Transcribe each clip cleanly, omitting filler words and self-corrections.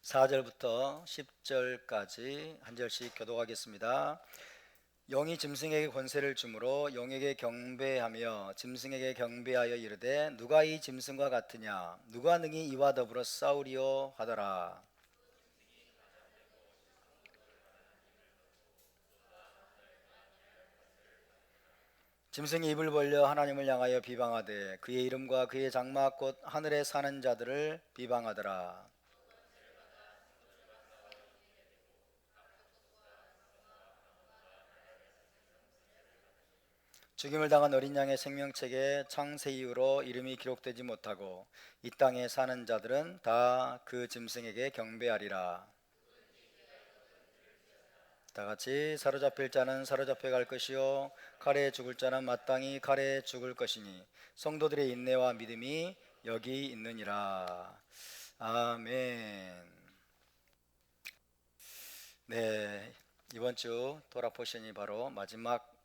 4절부터 10절까지 한 절씩 교독하겠습니다. 영이 짐승에게 권세를 주므로 영에게 경배하며 짐승에게 경배하여 이르되 누가 이 짐승과 같으냐 누가 능히 이와 더불어 싸우리요 하더라. 짐승이 입을 벌려 하나님을 향하여 비방하되 그의 이름과 그의 장막 곧 하늘에 사는 자들을 비방하더라. 죽임을 당한 어린 양의 생명책에 창세 이후로 이름이 기록되지 못하고 이 땅에 사는 자들은 다 그 짐승에게 경배하리라. 다 같이 사로잡힐 자는 사로잡혀 갈 것이요 칼에 죽을 자는 마땅히 칼에 죽을 것이니 성도들의 인내와 믿음이 여기 있느니라. 아멘. 네, 이번 주 토라 포션이 바로 마지막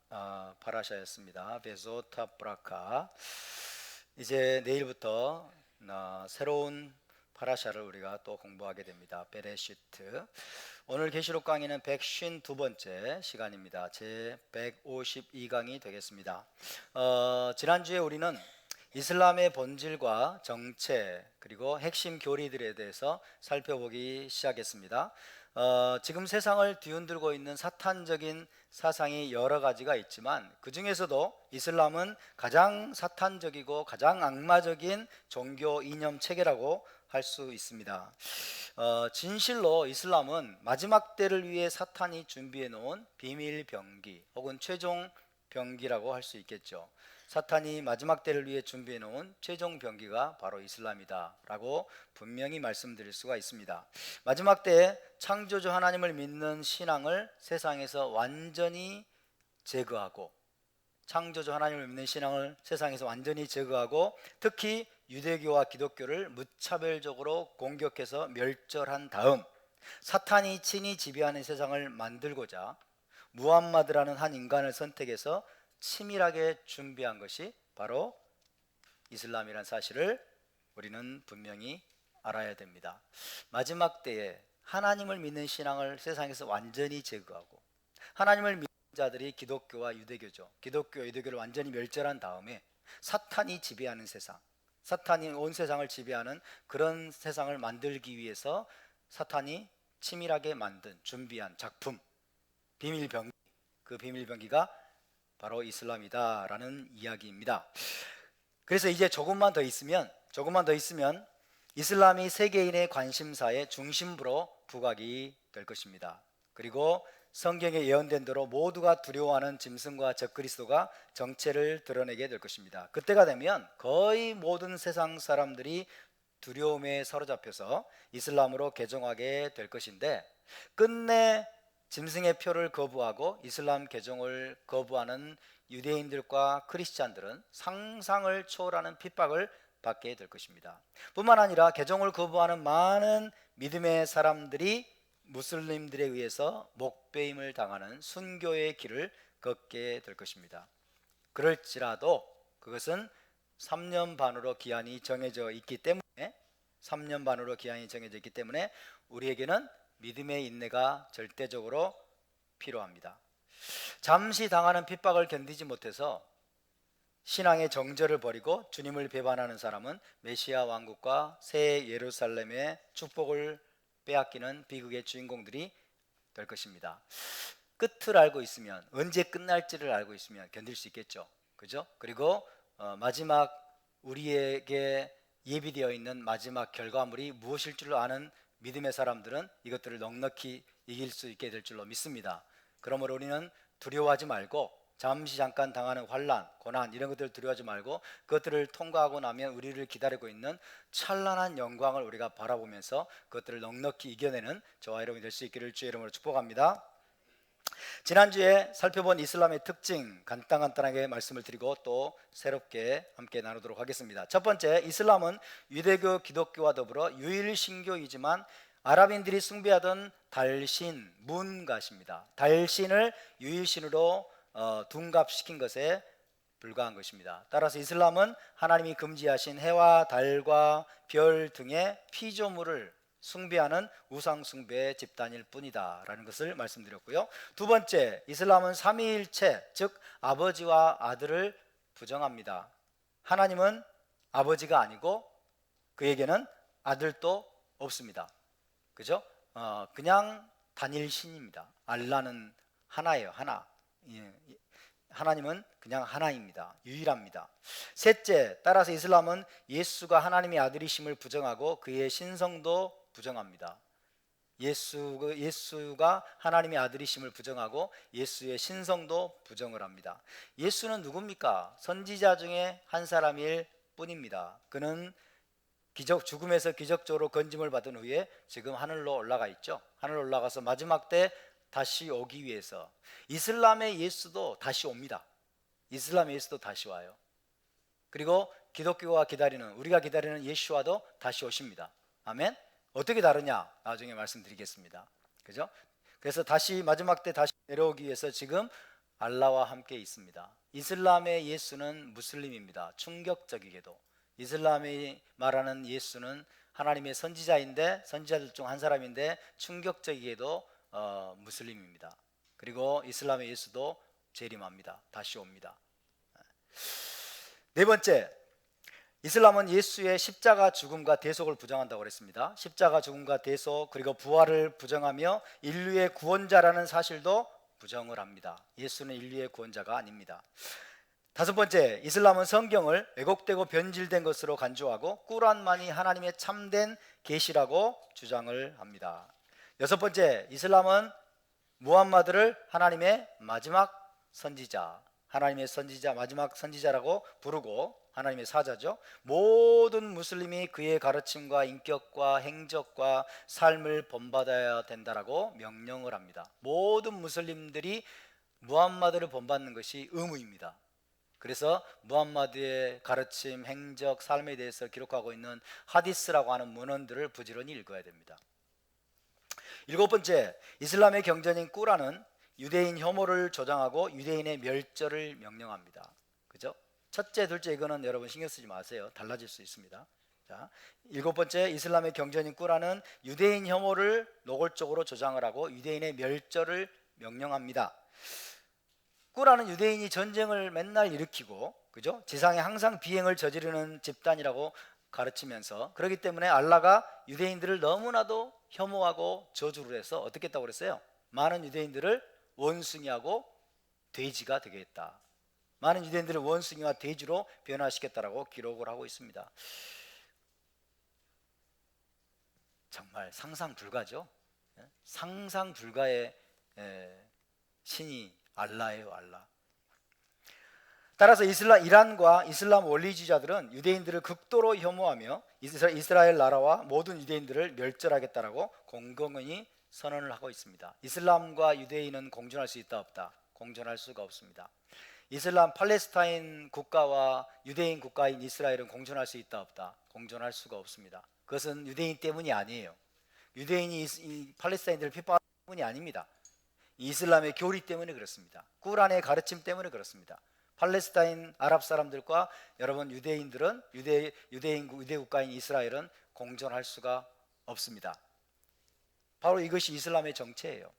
파라샤였습니다. 베소타 브라카. 이제 내일부터 새로운 파라샤를 우리가 또 공부하게 됩니다. 베레시트. 오늘 계시록 강의는 152번째 시간입니다. 제 152강이 되겠습니다. 지난주에 우리는 이슬람의 본질과 정체 그리고 핵심 교리들에 대해서 살펴보기 시작했습니다. 지금 세상을 뒤흔들고 있는 사탄적인 사상이 여러 가지가 있지만 그 중에서도 이슬람은 가장 사탄적이고 가장 악마적인 종교 이념 체계라고 할 수 있습니다. 진실로 이슬람은 마지막 때를 위해 사탄이 준비해 놓은 비밀 병기 혹은 최종 병기라고 할 수 있겠죠. 사탄이 마지막 때를 위해 준비해 놓은 최종 병기가 바로 이슬람이다 라고 분명히 말씀드릴 수가 있습니다. 마지막 때에 창조주 하나님을 믿는 신앙을 세상에서 완전히 제거하고 창조주 하나님을 믿는 신앙을 세상에서 완전히 제거하고 특히 유대교와 기독교를 무차별적으로 공격해서 멸절한 다음 사탄이 친히 지배하는 세상을 만들고자 무함마드라는 한 인간을 선택해서 치밀하게 준비한 것이 바로 이슬람이라는 사실을 우리는 분명히 알아야 됩니다. 마지막 때에 하나님을 믿는 신앙을 세상에서 완전히 제거하고 하나님을 믿는 자들이 기독교와 유대교죠. 기독교, 유대교를 완전히 멸절한 다음에 사탄이 지배하는 세상, 사탄이 온 세상을 지배하는 그런 세상을 만들기 위해서 사탄이 치밀하게 만든 준비한 작품 비밀병기, 그 비밀병기가 바로 이슬람이다라는 이야기입니다. 그래서 이제 조금만 더 있으면 이슬람이 세계인의 관심사의 중심부로 부각이 될 것입니다. 그리고 성경에 예언된 대로 모두가 두려워하는 짐승과 적그리스도가 정체를 드러내게 될 것입니다. 그때가 되면 거의 모든 세상 사람들이 두려움에 사로잡혀서 이슬람으로 개종하게 될 것인데 끝내 짐승의 표를 거부하고 이슬람 개종을 거부하는 유대인들과 크리스찬들은 상상을 초월하는 핍박을 받게 될 것입니다. 뿐만 아니라 개종을 거부하는 많은 믿음의 사람들이 무슬림들에 의해서 목배임을 당하는 순교의 길을 걷게 될 것입니다. 그럴지라도 그것은 3년 반으로 기한이 정해져 있기 때문에 우리에게는 믿음의 인내가 절대적으로 필요합니다. 잠시 당하는 핍박을 견디지 못해서 신앙의 정절을 버리고 주님을 배반하는 사람은 메시아 왕국과 새 예루살렘의 축복을 빼앗기는 비극의 주인공들이 될 것입니다. 끝을 알고 있으면, 언제 끝날지를 알고 있으면 견딜 수 있겠죠. 그죠? 그리고 마지막 우리에게 예비되어 있는 마지막 결과물이 무엇일 줄 아는 믿음의 사람들은 이것들을 넉넉히 이길 수 있게 될 줄로 믿습니다. 그러므로 우리는 두려워하지 말고 잠깐 당하는 환난, 고난 이런 것들을 두려워하지 말고 그것들을 통과하고 나면 우리를 기다리고 있는 찬란한 영광을 우리가 바라보면서 그것들을 넉넉히 이겨내는 저와 여러분이 될 수 있기를 주의 이름으로 축복합니다. 지난주에 살펴본 이슬람의 특징 간단하게 말씀을 드리고 또 새롭게 함께 나누도록 하겠습니다. 첫 번째, 이슬람은 유대교, 기독교와 더불어 유일신교이지만 아랍인들이 숭배하던 달신, 문갓입니다. 달신을 유일신으로 둔갑시킨 것에 불과한 것입니다. 따라서 이슬람은 하나님이 금지하신 해와 달과 별 등의 피조물을 숭배하는 우상 숭배의 집단일 뿐이다 라는 것을 말씀드렸고요. 두 번째, 이슬람은 삼위일체, 즉 아버지와 아들을 부정합니다. 하나님은 아버지가 아니고 그에게는 아들도 없습니다. 그죠? 그냥 단일신입니다. 알라는 하나예요. 하나. 하나님은 그냥 하나입니다. 유일합니다. 셋째, 따라서 이슬람은 예수가 하나님의 아들이심을 부정하고 그의 신성도 부정합니다. 예수가 하나님의 아들이심을 부정하고 예수의 신성도 부정을 합니다. 예수는 누굽니까? 선지자 중에 한 사람일 뿐입니다. 그는 죽음에서 기적적으로 건짐을 받은 후에 지금 하늘로 올라가 있죠. 하늘로 올라가서 마지막 때 다시 오기 위해서. 이슬람의 예수도 다시 옵니다. 이슬람의 예수도 다시 와요. 그리고 기독교가 기다리는, 우리가 기다리는 예수와도 다시 오십니다. 아멘. 어떻게 다르냐 나중에 말씀드리겠습니다. 그죠? 그래서 다시 마지막 때 다시 내려오기 위해서 지금 알라와 함께 있습니다. 이슬람의 예수는 무슬림입니다. 충격적이게도 이슬람이 말하는 예수는 하나님의 선지자인데, 선지자들 중 한 사람인데 충격적이게도 무슬림입니다. 그리고 이슬람의 예수도 재림합니다. 다시 옵니다. 네 번째, 이슬람은 예수의 십자가 죽음과 대속을 부정한다고 그랬습니다. 십자가 죽음과 대속, 그리고 부활을 부정하며 인류의 구원자라는 사실도 부정을 합니다. 예수는 인류의 구원자가 아닙니다. 다섯 번째, 이슬람은 성경을 왜곡되고 변질된 것으로 간주하고 꾸란만이 하나님의 참된 계시라고 주장을 합니다. 여섯 번째, 이슬람은 무함마드를 하나님의 마지막 선지자, 하나님의 선지자, 마지막 선지자라고 부르고 하나님의 사자죠. 모든 무슬림이 그의 가르침과 인격과 행적과 삶을 본받아야 된다라고 명령을 합니다. 모든 무슬림들이 무함마드를 본받는 것이 의무입니다. 그래서 무함마드의 가르침, 행적, 삶에 대해서 기록하고 있는 하디스라고 하는 문헌들을 부지런히 읽어야 됩니다. 일곱 번째, 이슬람의 경전인 꾸란은 유대인 혐오를 조장하고 유대인의 멸절을 명령합니다. 그죠? 첫째, 둘째 이거는 여러분 신경 쓰지 마세요. 달라질 수 있습니다. 자, 일곱 번째, 이슬람의 경전인 꾸란은 유대인 혐오를 노골적으로 조장을 하고 유대인의 멸절을 명령합니다. 꾸란은 유대인이 전쟁을 맨날 일으키고, 그죠? 지상에 항상 비행을 저지르는 집단이라고 가르치면서, 그렇기 때문에 알라가 유대인들을 너무나도 혐오하고 저주를 해서 어떻게 했다고 그랬어요? 많은 유대인들을 원숭이하고 돼지가 되겠다. 많은 유대인들을 원숭이와 돼지로 변화시켰다라고 기록을 하고 있습니다. 정말 상상 불가죠? 상상 불가의 신이 알라예요, 알라. 따라서 이란과 이슬람 원리주의자들은 유대인들을 극도로 혐오하며 이스라엘 나라와 모든 유대인들을 멸절하겠다라고 공공연히 선언을 하고 있습니다. 이슬람과 유대인은 공존할 수 있다 없다? 공존할 수가 없습니다. 이슬람 팔레스타인 국가와 유대인 국가인 이스라엘은 공존할 수 있다 없다? 공존할 수가 없습니다. 그것은 유대인 때문이 아니에요. 유대인이 이 팔레스타인들을 핍박하는 때문이 아닙니다. 이슬람의 교리 때문에 그렇습니다. 꾸란의 가르침 때문에 그렇습니다. 팔레스타인 아랍 사람들과 여러분 유대인들은 유대 국가인 이스라엘은 공존할 수가 없습니다. 바로 이것이 이슬람의 정체예요.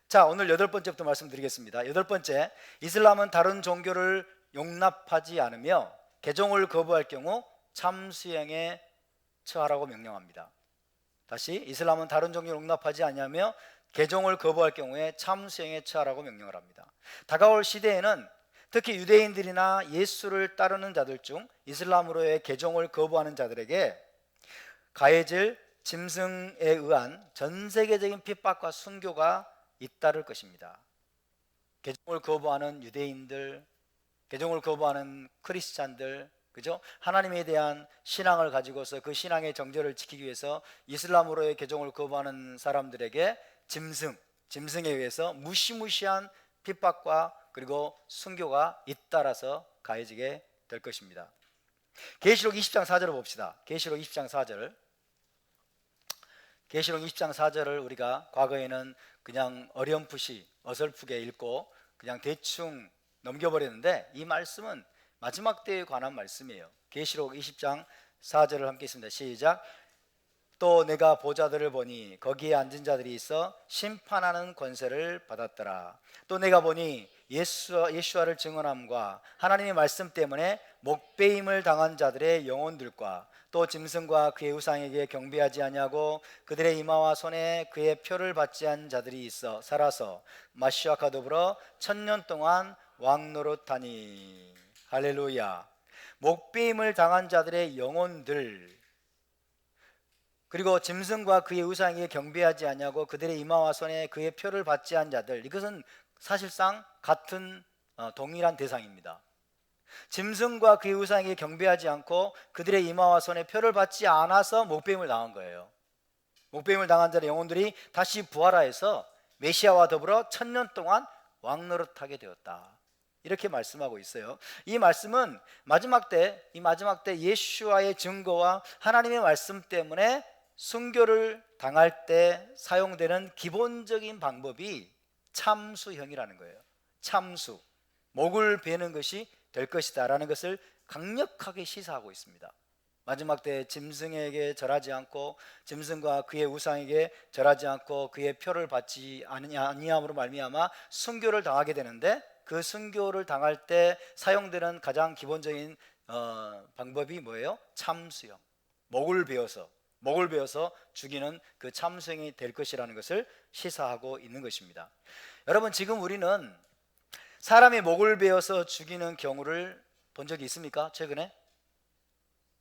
자, 오늘 여덟 번째부터 말씀드리겠습니다. 여덟 번째, 이슬람은 다른 종교를 용납하지 않으며 개종을 거부할 경우 참수형에 처하라고 명령합니다. 다시, 이슬람은 다른 종교를 용납하지 않으며 개종을 거부할 경우에 참수형에 처하라고 명령을 합니다. 다가올 시대에는 특히 유대인들이나 예수를 따르는 자들 중 이슬람으로의 개종을 거부하는 자들에게 가해질 짐승에 의한 전 세계적인 핍박과 순교가 잇따를 것입니다. 개종을 거부하는 유대인들, 개종을 거부하는 크리스찬들, 그죠? 하나님에 대한 신앙을 가지고서 그 신앙의 정절을 지키기 위해서 이슬람으로의 개종을 거부하는 사람들에게 짐승에 의해서 무시무시한 핍박과 그리고 순교가 잇따라서 가해지게 될 것입니다. 계시록 20장 4절을 봅시다. 계시록 20장 4절. 계시록 20장 4절을 우리가 과거에는 그냥 어렴풋이 어설프게 읽고 그냥 대충 넘겨버렸는데, 이 말씀은 마지막 때에 관한 말씀이에요. 계시록 20장 4절을 함께 읽습니다. 시작. 또 내가 보좌들을 보니 거기에 앉은 자들이 있어 심판하는 권세를 받았더라. 또 내가 보니 예수와를 증언함과 하나님의 말씀 때문에 목배임을 당한 자들의 영혼들과 또 짐승과 그의 우상에게 경배하지 아니하고 그들의 이마와 손에 그의 표를 받지 않은 자들이 있어 살아서 마시와 더불어 1000년 동안 왕노릇하니. 할렐루야. 목배임을 당한 자들의 영혼들, 그리고 짐승과 그의 우상에게 경배하지 아니하고 그들의 이마와 손에 그의 표를 받지 않은 자들, 이것은 사실상 같은 동일한 대상입니다. 짐승과 그의 우상에게 경배하지 않고 그들의 이마와 손에 표를 받지 않아서 목배임을 당한 거예요. 목배임을 당한 자의 영혼들이 다시 부활하여서 메시아와 더불어 1000년 동안 왕노릇하게 되었다, 이렇게 말씀하고 있어요. 이 말씀은 마지막 때 예수와의 증거와 하나님의 말씀 때문에 순교를 당할 때 사용되는 기본적인 방법이 참수형이라는 거예요. 참수, 목을 베는 것이 될 것이다 라는 것을 강력하게 시사하고 있습니다. 마지막 때 짐승에게 절하지 않고 짐승과 그의 우상에게 절하지 않고 그의 표를 받지 아니함으로 말미암아 순교를 당하게 되는데, 그 순교를 당할 때 사용되는 가장 기본적인 방법이 뭐예요? 참수형, 목을 베어서 죽이는 그 참수형이 될 것이라는 것을 시사하고 있는 것입니다. 여러분, 지금 우리는 사람의 목을 베어서 죽이는 경우를 본 적이 있습니까? 최근에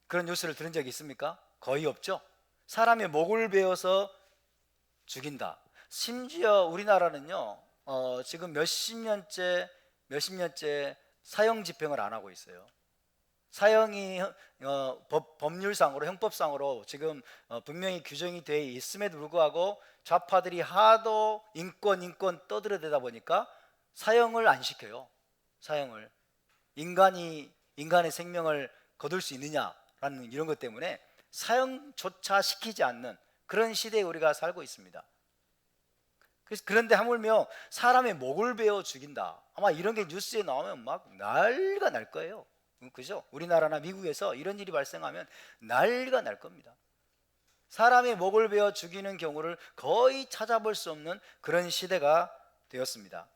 그런 뉴스를 들은 적이 있습니까? 거의 없죠. 사람의 목을 베어서 죽인다. 심지어 우리나라는요, 지금 몇십 년째 사형 집행을 안 하고 있어요. 사형이 법률상으로, 형법상으로 지금 분명히 규정이 되어 있음에도 불구하고 좌파들이 하도 인권 떠들어대다 보니까 사형을 안 시켜요. 사형을. 인간의 생명을 거둘 수 있느냐라는 이런 것 때문에 사형조차 시키지 않는 그런 시대에 우리가 살고 있습니다. 그런데 하물며 사람의 목을 베어 죽인다, 아마 이런 게 뉴스에 나오면 막 난리가 날 거예요. 그죠? 우리나라나 미국에서 이런 일이 발생하면 난리가 날 겁니다. 사람의 목을 베어 죽이는 경우를 거의 찾아볼 수 없는 그런 시대가 되었습니다.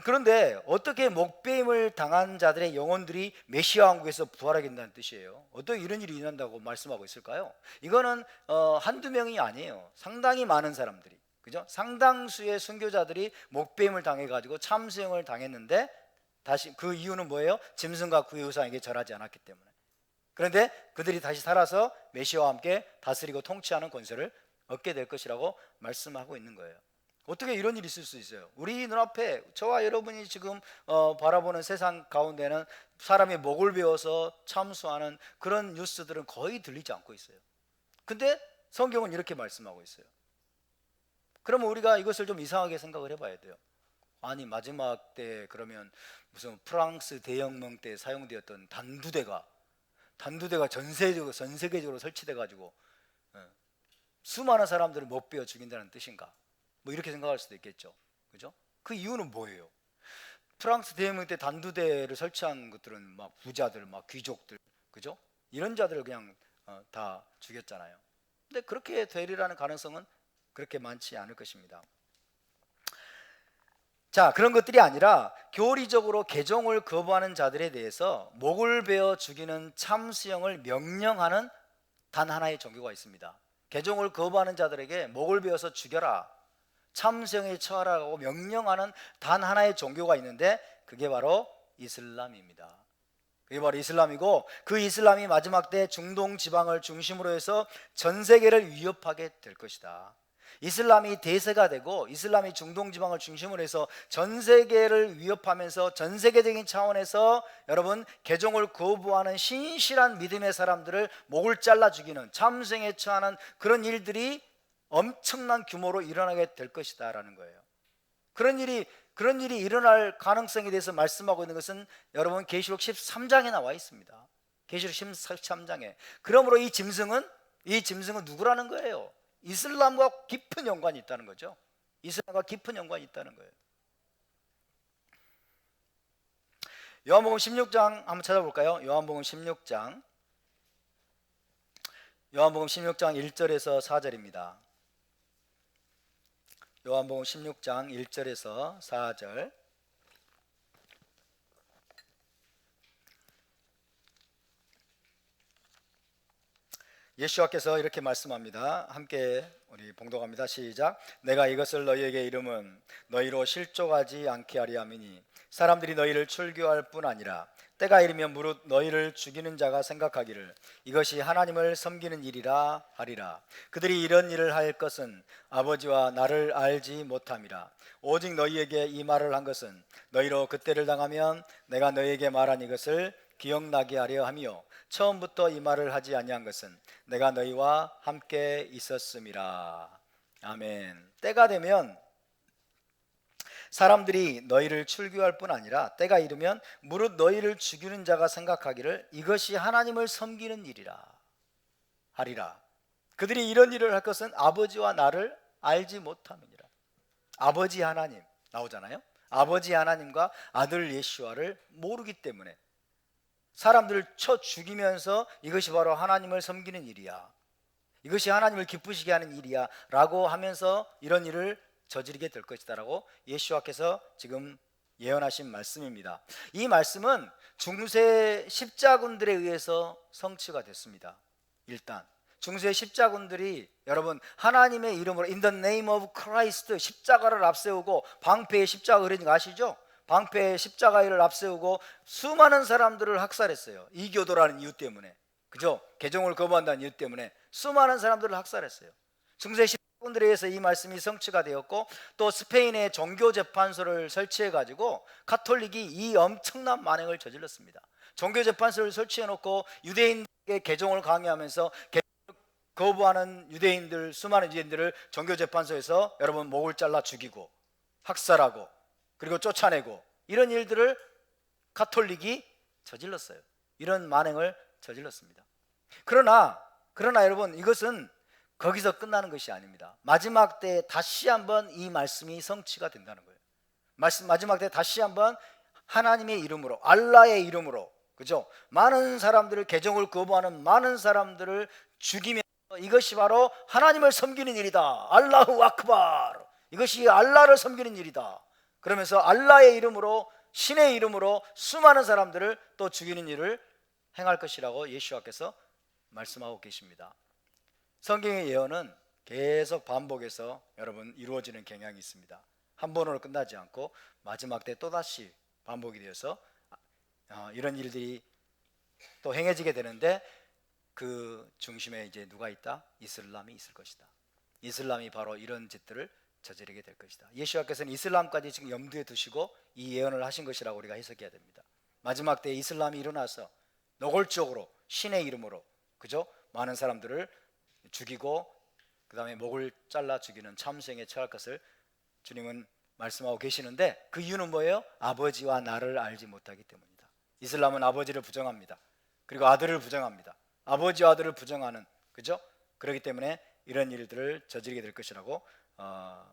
그런데 어떻게 목배임을 당한 자들의 영혼들이 메시아 왕국에서 부활하게 된다는 뜻이에요? 어떻게 이런 일이 일어난다고 말씀하고 있을까요? 이거는 한두 명이 아니에요. 상당히 많은 사람들이, 그죠? 상당수의 순교자들이 목배임을 당해가지고 참수형을 당했는데, 다시 그 이유는 뭐예요? 짐승과 그의 우상에게 절하지 않았기 때문에. 그런데 그들이 다시 살아서 메시아와 함께 다스리고 통치하는 권세를 얻게 될 것이라고 말씀하고 있는 거예요. 어떻게 이런 일이 있을 수 있어요? 우리 눈앞에 저와 여러분이 지금 바라보는 세상 가운데는 사람의 목을 베어서 참수하는 그런 뉴스들은 거의 들리지 않고 있어요. 근데 성경은 이렇게 말씀하고 있어요. 그러면 우리가 이것을 좀 이상하게 생각을 해봐야 돼요. 아니, 마지막 때 그러면 무슨 프랑스 대혁명 때 사용되었던 단두대가 전 세계적으로 설치돼 가지고 수많은 사람들을 못 베어 죽인다는 뜻인가? 뭐 이렇게 생각할 수도 있겠죠. 그죠? 그 이유는 뭐예요? 프랑스 대혁명 때 단두대를 설치한 것들은 막 부자들, 막 귀족들, 그죠? 이런 자들을 그냥 다 죽였잖아요. 근데 그렇게 되리라는 가능성은 그렇게 많지 않을 것입니다. 자, 그런 것들이 아니라 교리적으로 개종을 거부하는 자들에 대해서 목을 베어 죽이는 참수형을 명령하는 단 하나의 종교가 있습니다. 개종을 거부하는 자들에게 목을 베어서 죽여라, 참수형에 처하라고 명령하는 단 하나의 종교가 있는데, 그게 바로 이슬람입니다. 그게 바로 이슬람이고, 그 이슬람이 마지막 때 중동 지방을 중심으로 해서 전 세계를 위협하게 될 것이다. 이슬람이 대세가 되고 이슬람이 중동 지방을 중심으로 해서 전 세계를 위협하면서 전 세계적인 차원에서 여러분 개종을 거부하는 신실한 믿음의 사람들을 목을 잘라 죽이는, 참수형에 처하는 그런 일들이 엄청난 규모로 일어나게 될 것이다 라는 거예요. 그런 일이 일어날 가능성에 대해서 말씀하고 있는 것은 여러분 계시록 13장에 나와 있습니다. 계시록 13장에. 그러므로 이 짐승은 누구라는 거예요? 이슬람과 깊은 연관이 있다는 거죠. 이슬람과 깊은 연관이 있다는 거예요. 요한복음 16장 한번 찾아볼까요? 요한복음 16장 요한복음 16장 1절에서 4절입니다. 요한복음 16장 1절에서 4절. 예수와께서 이렇게 말씀합니다. 함께 우리 봉독합니다. 시작. 내가 이것을 너희에게 이름은 너희로 실족하지 않게 하리 함이니 사람들이 너희를 출교할 뿐 아니라 때가 이르면 무릇 너희를 죽이는 자가 생각하기를 이것이 하나님을 섬기는 일이라 하리라. 그들이 이런 일을 할 것은 아버지와 나를 알지 못함이라. 오직 너희에게 이 말을 한 것은 너희로 그때를 당하면 내가 너희에게 말한 이것을 기억나게 하려 함이요 처음부터 이 말을 하지 아니한 것은 내가 너희와 함께 있었음이라. 아멘. 때가 되면 사람들이 너희를 출교할 뿐 아니라 때가 이르면 무릇 너희를 죽이는 자가 생각하기를 이것이 하나님을 섬기는 일이라 하리라. 그들이 이런 일을 할 것은 아버지와 나를 알지 못함이니라. 아버지 하나님 나오잖아요. 아버지 하나님과 아들 예수와를 모르기 때문에 사람들을 쳐 죽이면서 이것이 바로 하나님을 섬기는 일이야, 이것이 하나님을 기쁘시게 하는 일이야 라고 하면서 이런 일을 저지르게 될 것이다 라고 예수와께서 지금 예언하신 말씀입니다. 이 말씀은 중세 십자군들에 의해서 성취가 됐습니다. 일단 중세 십자군들이 여러분 하나님의 이름으로 In the name of Christ 십자가를 앞세우고 방패에 십자가 그려진 거 아시죠? 방패에 십자가를 앞세우고 수많은 사람들을 학살했어요. 이교도라는 이유 때문에, 그죠? 개종을 거부한다는 이유 때문에 수많은 사람들을 학살했어요. 중세 십자군들에 의해서 이 말씀이 성취가 되었고, 또 스페인의 종교재판소를 설치해 가지고 가톨릭이 이 엄청난 만행을 저질렀습니다. 종교재판소를 설치해 놓고 유대인에게 개종을 강요하면서 거부하는 유대인들, 수많은 유대인들을 종교재판소에서 여러분 목을 잘라 죽이고 학살하고 그리고 쫓아내고 이런 일들을 가톨릭이 저질렀어요. 이런 만행을 저질렀습니다. 그러나 여러분 이것은 거기서 끝나는 것이 아닙니다. 마지막 때에 다시 한번 이 말씀이 성취가 된다는 거예요. 마지막 때에 다시 한번 하나님의 이름으로, 알라의 이름으로, 그죠? 많은 사람들을, 개종을 거부하는 많은 사람들을 죽이면서 이것이 바로 하나님을 섬기는 일이다. 알라후 아크바르. 이것이 알라를 섬기는 일이다. 그러면서 알라의 이름으로, 신의 이름으로 수많은 사람들을 또 죽이는 일을 행할 것이라고 예수와께서 말씀하고 계십니다. 성경의 예언은 계속 반복해서 여러분 이루어지는 경향이 있습니다. 한 번으로 끝나지 않고 마지막 때 또다시 반복이 되어서 이런 일들이 또 행해지게 되는데, 그 중심에 이제 누가 있다? 이슬람이 있을 것이다. 이슬람이 바로 이런 짓들을 저지르게 될 것이다. 예수와께서는 이슬람까지 지금 염두에 두시고 이 예언을 하신 것이라고 우리가 해석해야 됩니다. 마지막 때에 이슬람이 일어나서 노골적으로 신의 이름으로, 그죠? 많은 사람들을 죽이고 그 다음에 목을 잘라 죽이는 참수행에 처할 것을 주님은 말씀하고 계시는데, 그 이유는 뭐예요? 아버지와 나를 알지 못하기 때문이다. 이슬람은 아버지를 부정합니다. 그리고 아들을 부정합니다. 아버지와 아들을 부정하는, 그죠? 그렇기 때문에 이런 일들을 저지르게 될 것이라고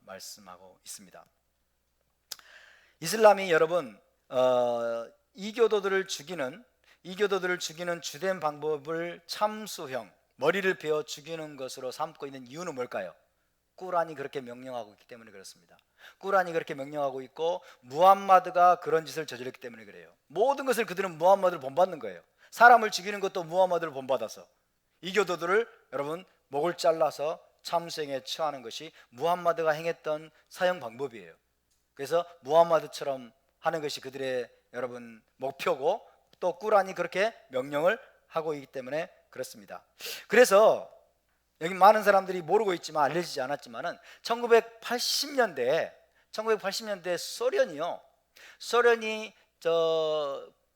말씀하고 있습니다. 이슬람이 여러분 이교도들을 죽이는 주된 방법을 참수형, 머리를 베어 죽이는 것으로 삼고 있는 이유는 뭘까요? 꾸란이 그렇게 명령하고 있기 때문에 그렇습니다. 꾸란이 그렇게 명령하고 있고 무함마드가 그런 짓을 저질렀기 때문에 그래요. 모든 것을 그들은 무함마드를 본받는 거예요. 사람을 죽이는 것도 무함마드를 본받아서 이교도들을 여러분 목을 잘라서 참수행에 처하는 것이 무함마드가 행했던 사형 방법이에요. 그래서 무함마드처럼 하는 것이 그들의 여러분 목표고, 또 꾸란이 그렇게 명령을 하고 있기 때문에 그렇습니다. 그래서 여기 많은 사람들이 모르고 있지만, 알려지지 않았지만은 1980년대에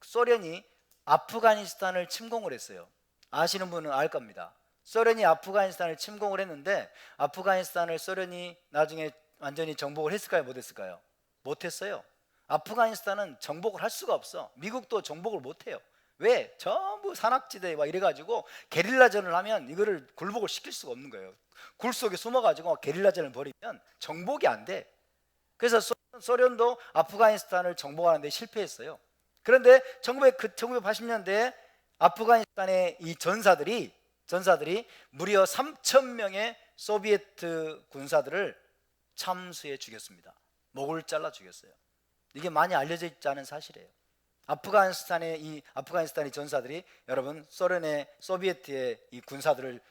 소련이 아프가니스탄을 침공을 했어요. 아시는 분은 알 겁니다. 소련이 아프가니스탄을 침공을 했는데, 아프가니스탄을 소련이 나중에 완전히 정복을 했을까요? 못했을까요? 못했어요. 아프가니스탄은 정복을 할 수가 없어. 미국도 정복을 못해요. 왜? 전부 산악지대에 막 이래가지고 게릴라전을 하면 이거를 굴복을 시킬 수가 없는 거예요. 굴 속에 숨어가지고 게릴라전을 벌이면 정복이 안 돼. 그래서 소련도 아프가니스탄을 정복하는데 실패했어요. 그런데 1980년대에 아프가니스탄의 이 전사들이 전사들이 무려 3,000명의 소비에트 군사들을 참수해 죽였습니다. 목을 잘라 죽였어요. 이게 많이 알려져 있지 않은 사실이에요. 아프가니스탄의 전사들이 여러분 소비에트의 이 군사들을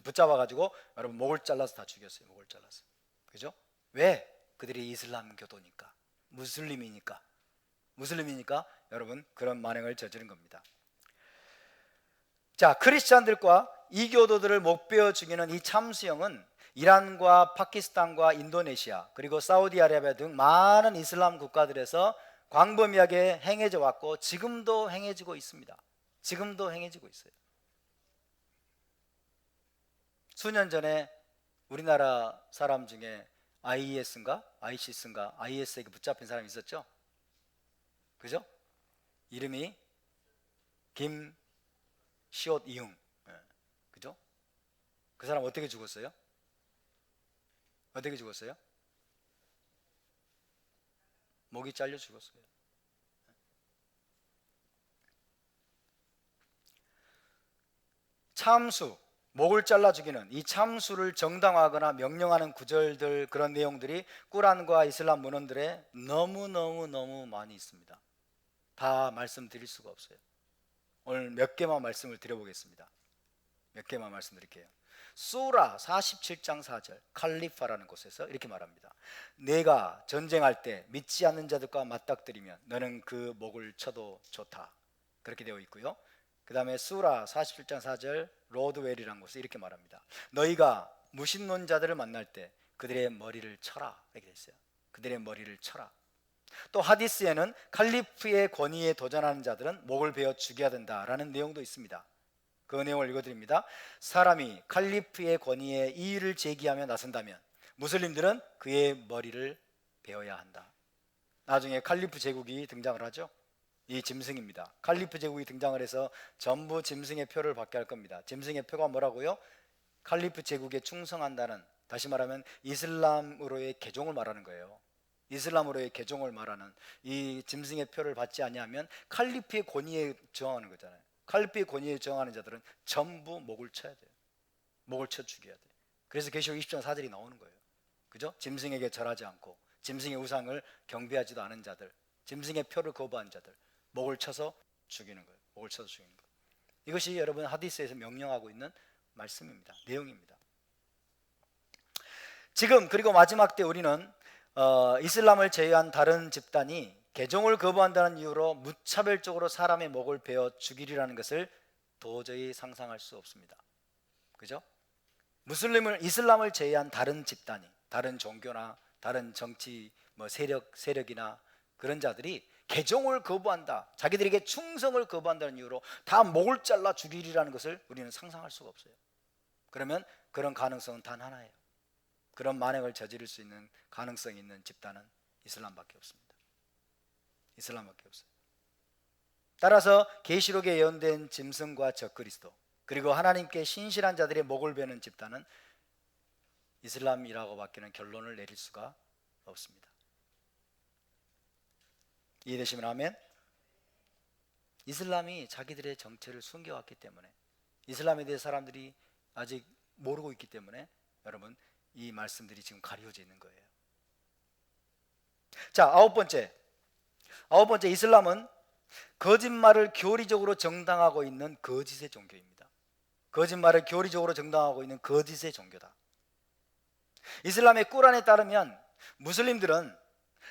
붙잡아 가지고 여러분 목을 잘라서 다 죽였어요. 목을 잘라서. 그죠? 왜? 그들이 이슬람 교도니까. 무슬림이니까 여러분 그런 만행을 저지른 겁니다. 자, 크리스찬들과 이교도들을 목베어 죽이는 이 참수형은 이란과 파키스탄과 인도네시아 그리고 사우디아라비아 등 많은 이슬람 국가들에서 광범위하게 행해져 왔고 지금도 행해지고 있습니다. 지금도 행해지고 있어요. 수년 전에 우리나라 사람 중에 IS에게 붙잡힌 사람이 있었죠? 그죠? 이름이 김시옷 이흥. 그죠? 그 사람 어떻게 죽었어요? 목이 잘려 죽었어요. 참수, 목을 잘라 죽이는 이 참수를 정당화하거나 명령하는 구절들, 그런 내용들이 꾸란과 이슬람 문헌들에 너무 많이 있습니다. 다 말씀드릴 수가 없어요. 오늘 몇 개만 말씀을 드려보겠습니다. 몇 개만 말씀드릴게요. 수라 47장 4절 칼리파라는 곳에서 이렇게 말합니다. 내가 전쟁할 때 믿지 않는 자들과 맞닥뜨리면 너는 그 목을 쳐도 좋다. 그렇게 되어 있고요. 그 다음에 수라 47장 4절 로드웰이라는 곳에 이렇게 말합니다. 너희가 무신론자들을 만날 때 그들의 머리를 쳐라. 이렇게 되어 있어요. 그들의 머리를 쳐라. 또 하디스에는 칼리프의 권위에 도전하는 자들은 목을 베어 죽여야 된다라는 내용도 있습니다. 그 내용을 읽어드립니다. 사람이 칼리프의 권위에 이의를 제기하며 나선다면 무슬림들은 그의 머리를 베어야 한다. 나중에 칼리프 제국이 등장을 하죠. 이 짐승입니다. 칼리프 제국이 등장을 해서 전부 짐승의 표를 받게 할 겁니다. 짐승의 표가 뭐라고요? 칼리프 제국에 충성한다는, 다시 말하면 이슬람으로의 개종을 말하는 거예요. 이슬람으로의 개종을 말하는 이 짐승의 표를 받지 아니하면 칼리프의 권위에 저항하는 거잖아요. 칼리프의 권위에 저항하는 자들은 전부 목을 쳐야 돼요. 목을 쳐 죽여야 돼요. 그래서 계시록 20장 4절이 나오는 거예요. 그죠? 짐승에게 절하지 않고 짐승의 우상을 경배하지도 않은 자들, 짐승의 표를 거부한 자들, 목을 쳐서 죽이는 거예요. 목을 쳐서 죽이는 거예요. 이것이 여러분 하디스에서 명령하고 있는 말씀입니다. 내용입니다. 지금 그리고 마지막 때 우리는 이슬람을 제외한 다른 집단이 개종을 거부한다는 이유로 무차별적으로 사람의 목을 베어 죽이리라는 것을 도저히 상상할 수 없습니다. 그죠? 이슬람을 제외한 다른 집단이, 다른 종교나 다른 정치 세력이나 그런 자들이 개종을 거부한다, 자기들에게 충성을 거부한다는 이유로 다 목을 잘라 죽이리라는 것을 우리는 상상할 수가 없어요. 그러면 그런 가능성은 단 하나예요. 그런 만행을 저지를 수 있는 가능성이 있는 집단은 이슬람밖에 없습니다. 이슬람밖에 없어요. 따라서 계시록에 예언된 짐승과 적그리스도, 그리고 하나님께 신실한 자들의 목을 베는 집단은 이슬람이라고 밖에는 결론을 내릴 수가 없습니다. 이해되시면 아멘. 이슬람이 자기들의 정체를 숨겨왔기 때문에, 이슬람에 대해 사람들이 아직 모르고 있기 때문에 여러분 이 말씀들이 지금 가려져 있는 거예요. 자, 아홉 번째 이슬람은 거짓말을 교리적으로 정당하고 있는 거짓의 종교입니다. 거짓말을 교리적으로 정당하고 있는 거짓의 종교다. 이슬람의 꾸란에 따르면 무슬림들은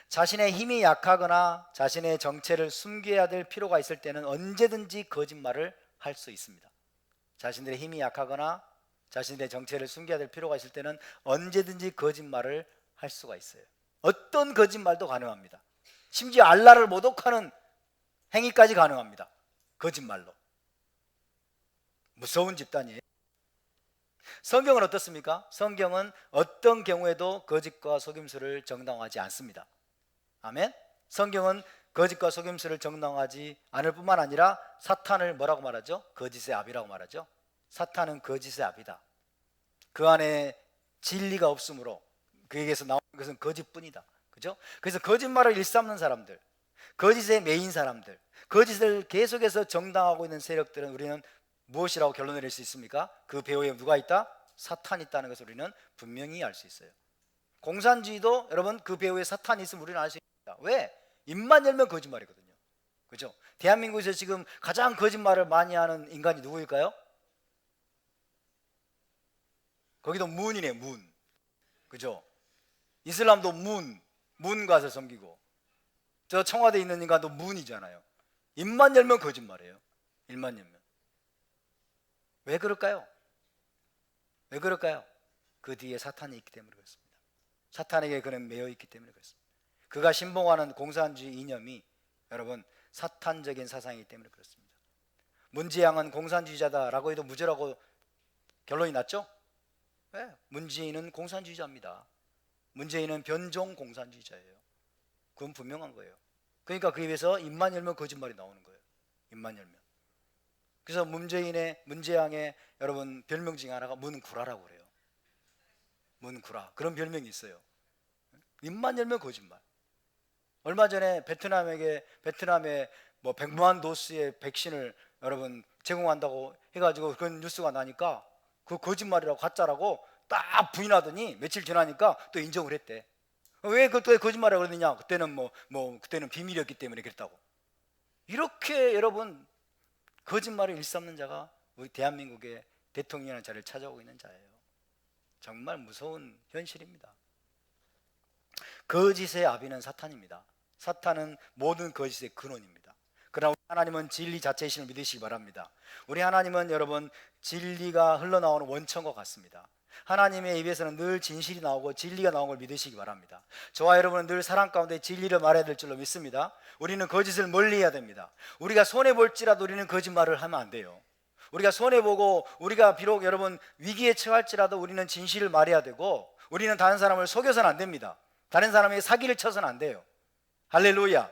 자신의 힘이 약하거나 자신의 정체를 숨겨야 될 필요가 있을 때는 언제든지 거짓말을 할 수 있습니다. 자신들의 힘이 약하거나 자신들의 정체를 숨겨야 될 필요가 있을 때는 언제든지 거짓말을 할 수가 있어요. 어떤 거짓말도 가능합니다. 심지어 알라를 모독하는 행위까지 가능합니다. 거짓말로. 무서운 집단이에요. 성경은 어떻습니까? 성경은 어떤 경우에도 거짓과 속임수를 정당화하지 않습니다. 아멘. 성경은 거짓과 속임수를 정당화하지 않을 뿐만 아니라 사탄을 뭐라고 말하죠? 거짓의 아비라고 말하죠. 사탄은 거짓의 아비다. 그 안에 진리가 없으므로 그에게서 나오는 것은 거짓뿐이다. 그죠? 그래서 거짓말을 일삼는 사람들, 거짓의 메인 사람들, 거짓을 계속해서 정당하고 있는 세력들은 우리는 무엇이라고 결론 내릴 수 있습니까? 그 배후에 누가 있다? 사탄이 있다는 것을 우리는 분명히 알 수 있어요. 공산주의도 여러분 그 배후에 사탄이 있으면 우리는 알 수 있습니다. 왜? 입만 열면 거짓말이거든요. 그죠? 대한민국에서 지금 가장 거짓말을 많이 하는 인간이 누구일까요? 거기도 문이네, 문. 그죠? 이슬람도 문 가서 섬기고, 저 청와대에 있는 인간도 문이잖아요. 입만 열면 거짓말이에요. 입만 열면. 왜 그럴까요? 왜 그럴까요? 그 뒤에 사탄이 있기 때문에 그렇습니다. 사탄에게 그는 매여 있기 때문에 그렇습니다. 그가 신봉하는 공산주의 이념이 여러분 사탄적인 사상이기 때문에 그렇습니다. 문재양은 공산주의자다라고 해도 무죄라고 결론이 났죠? 네, 문재인은 공산주의자입니다. 문재인은 변종 공산주의자예요. 그건 분명한 거예요. 그러니까 그 입에서 입만 열면 거짓말이 나오는 거예요. 입만 열면. 그래서 문재양의 여러분 별명 중에 하나가 문구라라고 그래요. 문구라. 그런 별명이 있어요. 입만 열면 거짓말. 얼마 전에 베트남에 뭐 100만 도스의 백신을 여러분 제공한다고 해가지고 그런 뉴스가 나니까 그 거짓말이라고 가짜라고 딱 부인하더니 며칠 지나니까 또 인정을 했대. 왜 그때 거짓말이라고 그러느냐? 그때는 그때는 비밀이었기 때문에 그랬다고. 이렇게 여러분 거짓말을 일삼는 자가 우리 대한민국의 대통령이라는 자리를 찾아오고 있는 자예요. 정말 무서운 현실입니다. 거짓의 아비는 사탄입니다. 사탄은 모든 거짓의 근원입니다. 그러나 우리 하나님은 진리 자체이심을 믿으시기 바랍니다. 우리 하나님은 여러분 진리가 흘러나오는 원천과 같습니다. 하나님의 입에서는 늘 진실이 나오고 진리가 나온 걸 믿으시기 바랍니다. 저와 여러분은 늘 사랑 가운데 진리를 말해야 될 줄로 믿습니다. 우리는 거짓을 멀리해야 됩니다. 우리가 손해볼지라도 우리는 거짓말을 하면 안 돼요. 우리가 손해보고 우리가 비록 여러분 위기에 처할지라도 우리는 진실을 말해야 되고, 우리는 다른 사람을 속여서는 안 됩니다. 다른 사람에게 사기를 쳐서는 안 돼요. 할렐루야.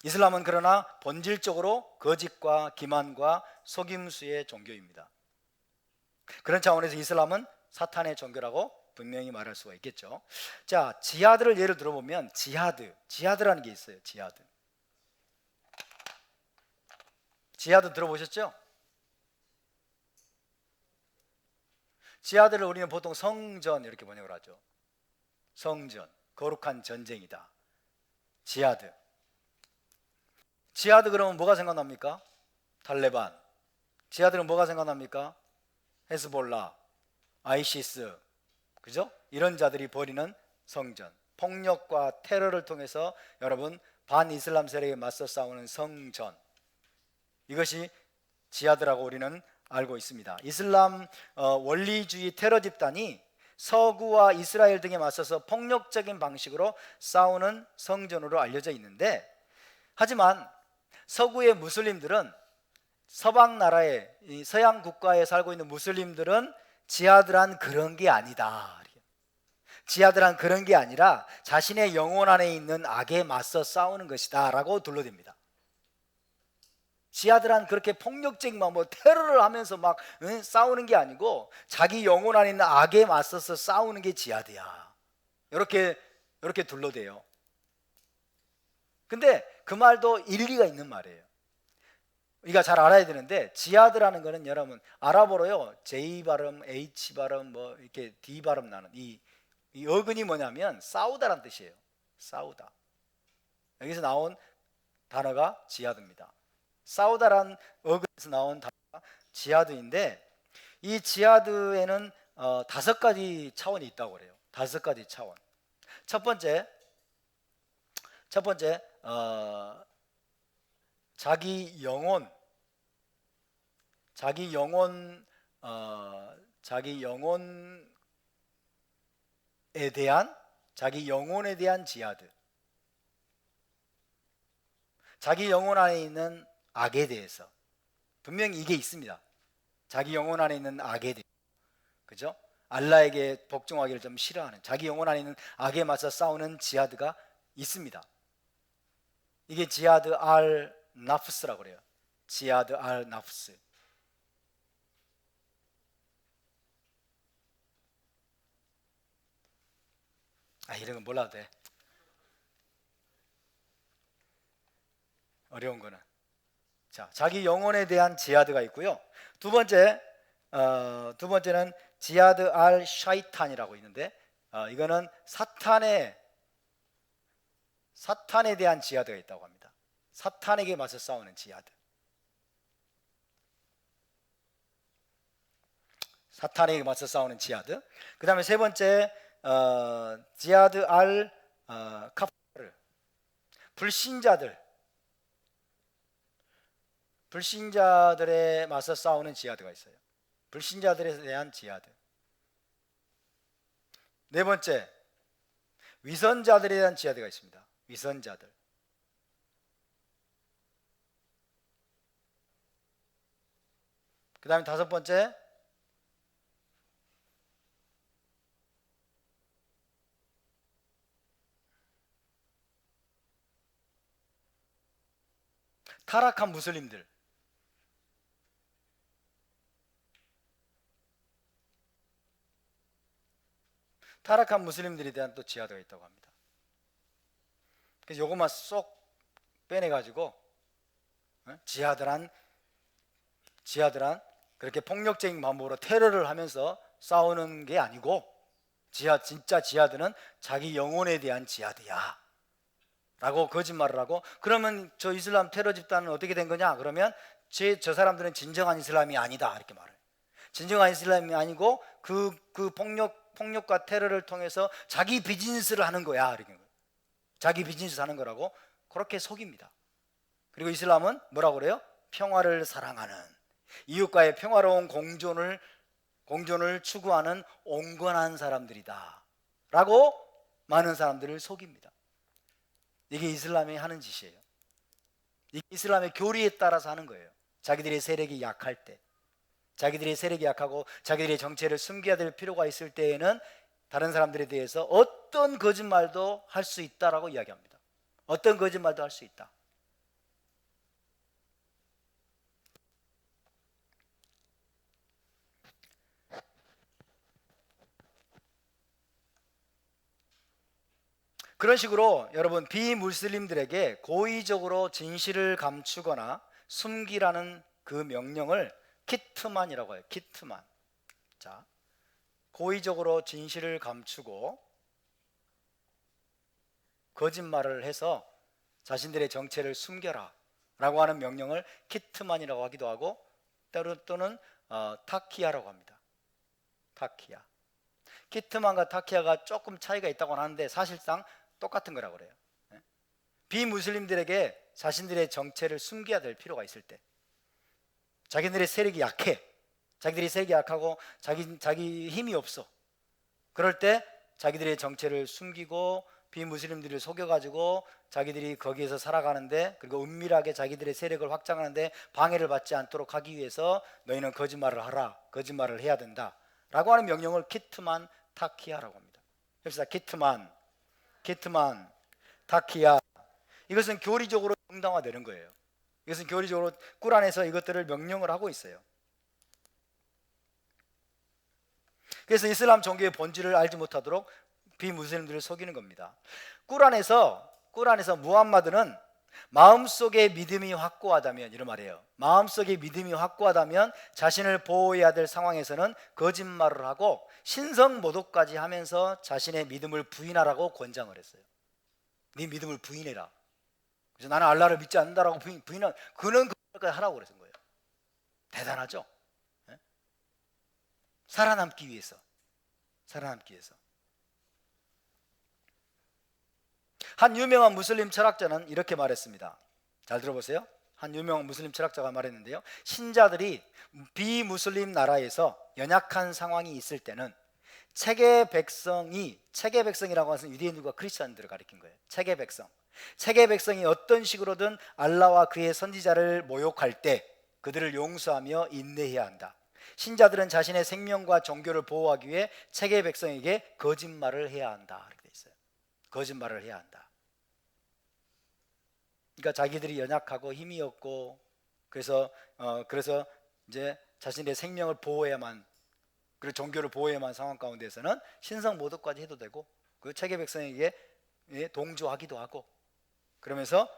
이슬람은 그러나 본질적으로 거짓과 기만과 속임수의 종교입니다. 그런 차원에서 이슬람은 사탄의 종교라고 분명히 말할 수가 있겠죠. 자, 지하드를 예를 들어보면 지하드라는 게 있어요. 지하드 들어보셨죠? 지하드를 우리는 보통 성전 이렇게 번역을 하죠. 성전, 거룩한 전쟁이다. 지하드 그러면 뭐가 생각납니까? 탈레반. 지하드는 뭐가 생각납니까? 헤즈볼라, 아이시스, 그죠? 이런 자들이 벌이는 성전, 폭력과 테러를 통해서 여러분 반이슬람 세력에 맞서 싸우는 성전, 이것이 지하드라고 우리는 알고 있습니다. 이슬람 원리주의 테러 집단이 서구와 이스라엘 등에 맞서서 폭력적인 방식으로 싸우는 성전으로 알려져 있는데, 하지만 서구의 무슬림들은, 서방 나라의 서양 국가에 살고 있는 무슬림들은 지하드란 그런 게 아니다. 지하드란 그런 게 아니라 자신의 영혼 안에 있는 악에 맞서 싸우는 것이다 라고 둘러댑니다. 지하드란 그렇게 폭력적인 테러를 하면서 싸우는 게 아니고 자기 영혼 안에 있는 악에 맞서서 싸우는 게 지하드야. 이렇게 둘러대요. 근데 그 말도 일리가 있는 말이에요. 우리가 잘 알아야 되는데, 지하드라는 거는 여러분 아랍어로요 J 발음, H 발음, 이렇게 D 발음 나는 이 어근이 뭐냐면 싸우다라는 뜻이에요. 싸우다. 여기서 나온 단어가 지하드입니다. 싸우다라는 어근에서 나온 단어가 지하드인데, 이 지하드에는 5가지 차원이 있다고 그래요. 5가지 차원. 첫 번째 자기 영혼에 대한 지하드. 자기 영혼 안에 있는 악에 대해서 분명히 이게 있습니다. 자기 영혼 안에 있는 악에 대해서, 그죠? 알라에게 복종하기를 좀 싫어하는, 자기 영혼 안에 있는 악에 맞서 싸우는 지하드가 있습니다. 이게 지하드 알 나프스라고 그래요. 지하드 알 나프스. 이런 건 몰라도 돼. 어려운 거는. 자, 자기 영혼에 대한 지하드가 있고요. 두 번째는 지하드 알 샤이탄이라고 있는데, 이거는 사탄에 대한 지하드가 있다고 합니다. 사탄에게 맞서 싸우는 지하드. 사탄에게 맞서 싸우는 지하드. 그 다음에 세 번째, 지하드 알 카파르. 불신자들에 맞서 싸우는 지하드가 있어요. 불신자들에 대한 지하드. 네 번째, 위선자들에 대한 지하드가 있습니다. 위선자들. 그 다음에 다섯 번째, 타락한 무슬림들. 타락한 무슬림들에 대한 또 지하드가 있다고 합니다. 그래서 요것만 쏙 빼내가지고, 지하드란 그렇게 폭력적인 방법으로 테러를 하면서 싸우는 게 아니고, 진짜 지하드는 자기 영혼에 대한 지하드야 라고 거짓말을 하고, 그러면 저 이슬람 테러 집단은 어떻게 된 거냐? 그러면 저 사람들은 진정한 이슬람이 아니다 이렇게 말해요. 진정한 이슬람이 아니고 그 폭력과 테러를 통해서 자기 비즈니스를 하는 거야 이렇게. 자기 비즈니스 하는 거라고 그렇게 속입니다. 그리고 이슬람은 뭐라고 그래요? 평화를 사랑하는, 이웃과의 평화로운 공존을 추구하는 온건한 사람들이다 라고 많은 사람들을 속입니다. 이게 이슬람이 하는 짓이에요. 이게 이슬람의 교리에 따라서 하는 거예요. 자기들의 세력이 약할 때, 자기들의 세력이 약하고 자기들의 정체를 숨겨야 될 필요가 있을 때에는 다른 사람들에 대해서 어떤 거짓말도 할 수 있다라고 이야기합니다. 어떤 거짓말도 할 수 있다. 그런 식으로 여러분, 비무슬림들에게 고의적으로 진실을 감추거나 숨기라는 그 명령을 키트만이라고 해요. 키트만. 자, 고의적으로 진실을 감추고 거짓말을 해서 자신들의 정체를 숨겨라 라고 하는 명령을 키트만이라고 하기도 하고, 또는 타키야라고 합니다. 타키야. 키트만과 타키야가 조금 차이가 있다고 하는데 사실상 똑같은 거라고 그래요. 비무슬림들에게 자신들의 정체를 숨겨야 될 필요가 있을 때, 자기들의 세력이 약해, 자기들이 세력이 약하고 자기 힘이 없어, 그럴 때 자기들의 정체를 숨기고 비무슬림들을 속여가지고 자기들이 거기에서 살아가는데, 그리고 은밀하게 자기들의 세력을 확장하는데 방해를 받지 않도록 하기 위해서 너희는 거짓말을 하라, 거짓말을 해야 된다 라고 하는 명령을 키트만 타키야라고 합니다. 그래서 키트만 타키야, 이것은 교리적으로 정당화되는 거예요. 이것은 교리적으로 꾸란에서 이것들을 명령을 하고 있어요. 그래서 이슬람 종교의 본질을 알지 못하도록 비무슬림들을 속이는 겁니다. 꾸란에서 무함마드는 마음속에 믿음이 확고하다면, 이런 말이에요. 마음속에 믿음이 확고하다면 자신을 보호해야 될 상황에서는 거짓말을 하고 신성모독까지 하면서 자신의 믿음을 부인하라고 권장을 했어요. 네 믿음을 부인해라. 그래서 나는 알라를 믿지 않는다라고 부인한, 그는 그것까지 하라고 그랬던 거예요. 대단하죠? 살아남기 위해서. 한 유명한 무슬림 철학자는 이렇게 말했습니다. 잘 들어보세요. 한 유명한 무슬림 철학자가 말했는데요, 신자들이 비무슬림 나라에서 연약한 상황이 있을 때는 체계 백성이라고 하는 유대인들과 크리스천들을 가리킨 거예요. 체계 백성이 어떤 식으로든 알라와 그의 선지자를 모욕할 때 그들을 용서하며 인내해야 한다. 신자들은 자신의 생명과 종교를 보호하기 위해 체계 백성에게 거짓말을 해야 한다. 이렇게 돼 있어요. 거짓말을 해야 한다. 그러니까 자기들이 연약하고 힘이 없고, 그래서 이제 자신의 생명을 보호해야만, 그리고 종교를 보호해야만 상황 가운데서는 신성 모독까지 해도 되고, 그 체계 백성에게 동조하기도 하고, 그러면서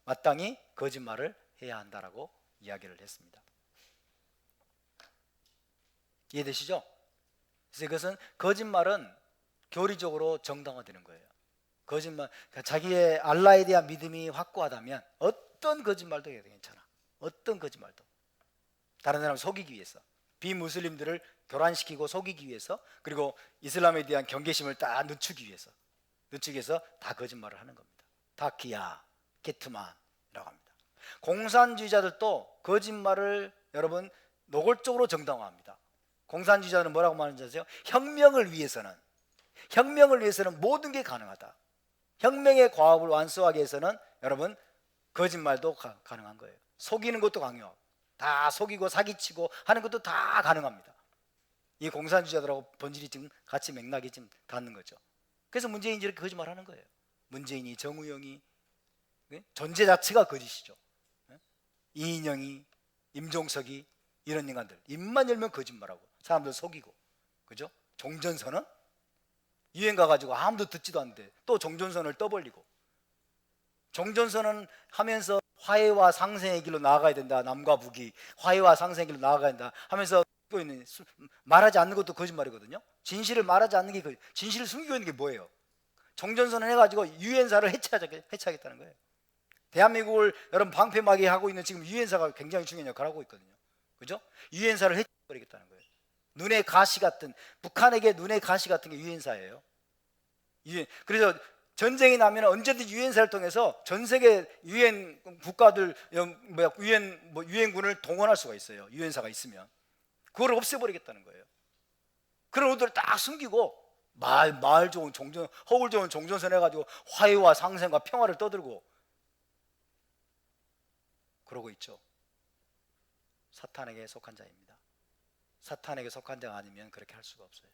마땅히 거짓말을 해야 한다라고 이야기를 했습니다. 이해되시죠? 그래서 이것은 거짓말은 교리적으로 정당화되는 거예요. 거짓말, 그러니까 자기의 알라에 대한 믿음이 확고하다면 어떤 거짓말도 해도 괜찮아. 어떤 거짓말도. 다른 사람 속이기 위해서, 비무슬림들을 교란시키고 속이기 위해서, 그리고 이슬람에 대한 경계심을 딱 늦추기 위해서 다 거짓말을 하는 겁니다. 타키야, 게트만이라고 합니다. 공산주의자들도 거짓말을 여러분 노골적으로 정당화합니다. 공산주의자는 뭐라고 말하는지 아세요? 혁명을 위해서는 모든 게 가능하다. 혁명의 과업을 완수하기 위해서는 여러분 거짓말도 가능한 거예요. 속이는 것도 강요하고, 다 속이고 사기치고 하는 것도 다 가능합니다. 이 공산주의자들하고 본질이 지금 같이 맥락이 지금 닿는 거죠. 그래서 문재인이 이렇게 거짓말하는 거예요. 문재인이, 정우영이, 존재 자체가 거짓이죠. 이인영이, 임종석이, 이런 인간들 입만 열면 거짓말하고 사람들 속이고, 그죠? 종전선언 유엔 가가지고 아무도 듣지도 않는데 또 종전선언을 떠벌리고, 종전선언 하면서 화해와 상생의 길로 나아가야 된다, 남과 북이 화해와 상생의 길로 나아가야 된다 하면서 말하지 않는 것도 거짓말이거든요. 진실을 말하지 않는 게 진실을 숨기고 있는 게 뭐예요? 종전선언 해가지고 유엔사를 해체하겠다는 거예요. 대한민국을 여러분 방패막이 하고 있는 지금 유엔사가 굉장히 중요한 역할을 하고 있거든요. 그죠? 유엔사를 해체해버리겠다는 거예요. 눈의 가시 같은, 북한에게 눈의 가시 같은 게 유엔사예요. 그래서 전쟁이 나면 언제든지 유엔사를 통해서 전 세계 유엔 국가들, 유엔군을 동원할 수가 있어요. 유엔사가 있으면 그걸 없애버리겠다는 거예요. 그런 의도를 딱 숨기고 말 좋은 종전, 허울 좋은 종전선 해가지고 화해와 상생과 평화를 떠들고 그러고 있죠. 사탄에게 속한 자입니다. 사탄에게 속한 자가 아니면 그렇게 할 수가 없어요.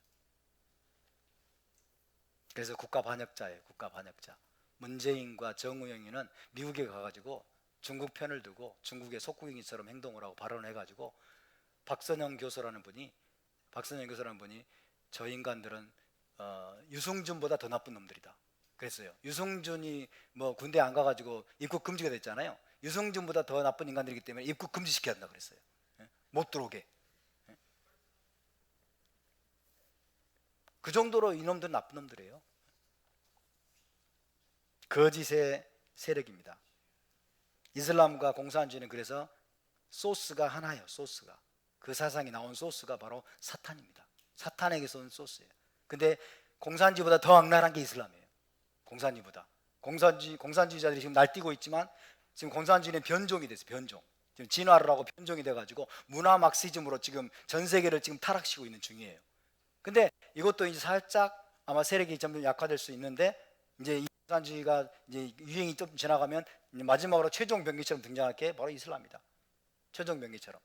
그래서 국가 반역자예요. 국가 반역자. 문재인과 정우영이는 미국에 가가지고 중국 편을 두고 중국의 속국인처럼 행동을 하고 발언을 해가지고 박선영 교수라는 분이 저 인간들은 유승준보다 더 나쁜 놈들이다 그랬어요. 유승준이 뭐 군대 안 가가지고 입국 금지가 됐잖아요. 유승준보다 더 나쁜 인간들이기 때문에 입국 금지시켜야 한다 그랬어요. 못 들어오게. 그 정도로 이놈들은 나쁜 놈들이에요. 거짓의 세력입니다. 이슬람과 공산주의는 그래서 소스가 하나예요. 소스가, 그 사상이 나온 소스가 바로 사탄입니다. 사탄에게서 온 소스예요. 근데 공산주의보다 더 악랄한 게 이슬람이에요. 공산주의보다. 공산주의자들이 지금 날뛰고 있지만 지금 공산주의는 변종이 됐어요. 변종. 지금 진화를 하고 변종이 돼가지고 문화 막시즘으로 지금 전 세계를 지금 타락시키고 있는 중이에요. 근데 이것도 이제 살짝 아마 세력이 점점 약화될 수 있는데, 이제 이 공산주의가 이제 유행이 좀 지나가면 마지막으로 최종 병기처럼 등장할 게 바로 이슬람이다. 최종 병기처럼.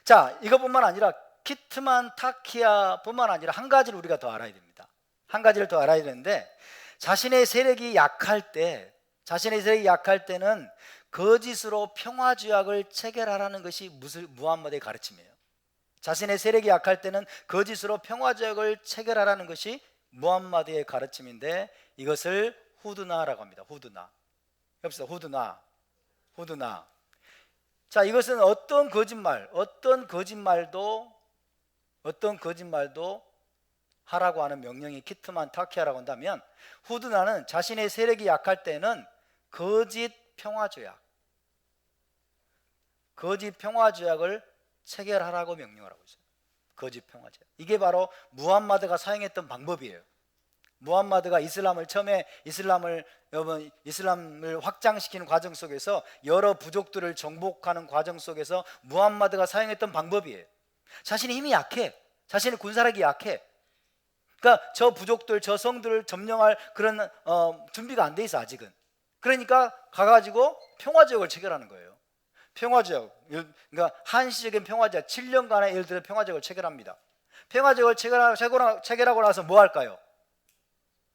자, 이것뿐만 아니라 키트만 타키야뿐만 아니라 한 가지를 우리가 더 알아야 됩니다. 한 가지를 더 알아야 되는데, 자신의 세력이 약할 때는 거짓으로 평화조약을 체결하라는 것이 무함마드의 가르침이에요. 자신의 세력이 약할 때는 거짓으로 평화조약을 체결하라는 것이 무함마드의 가르침인데, 이것을 후드나라고 합니다. 후드나. 여기서 후드나. 자, 이것은 어떤 거짓말도 하라고 하는 명령이 키트만 타키야라고 한다면, 후드나는 자신의 세력이 약할 때는 거짓 평화조약을 체결하라고 명령을 하고 있어요. 거짓 평화조약. 이게 바로 무함마드가 사용했던 방법이에요. 무함마드가 처음에 이슬람을 확장시키는 과정 속에서 여러 부족들을 정복하는 과정 속에서 무함마드가 사용했던 방법이에요. 자신의 힘이 약해. 자신의 군사력이 약해. 그러니까 저 부족들, 저 성들을 점령할 그런 준비가 안 돼 있어 아직은. 그러니까 가가지고 평화조약을 체결하는 거예요. 평화조약, 그러니까 한시적인 평화조약, 7년간의 예를 들어 평화조약을 체결합니다. 평화조약을 체결하고 나서 뭐 할까요?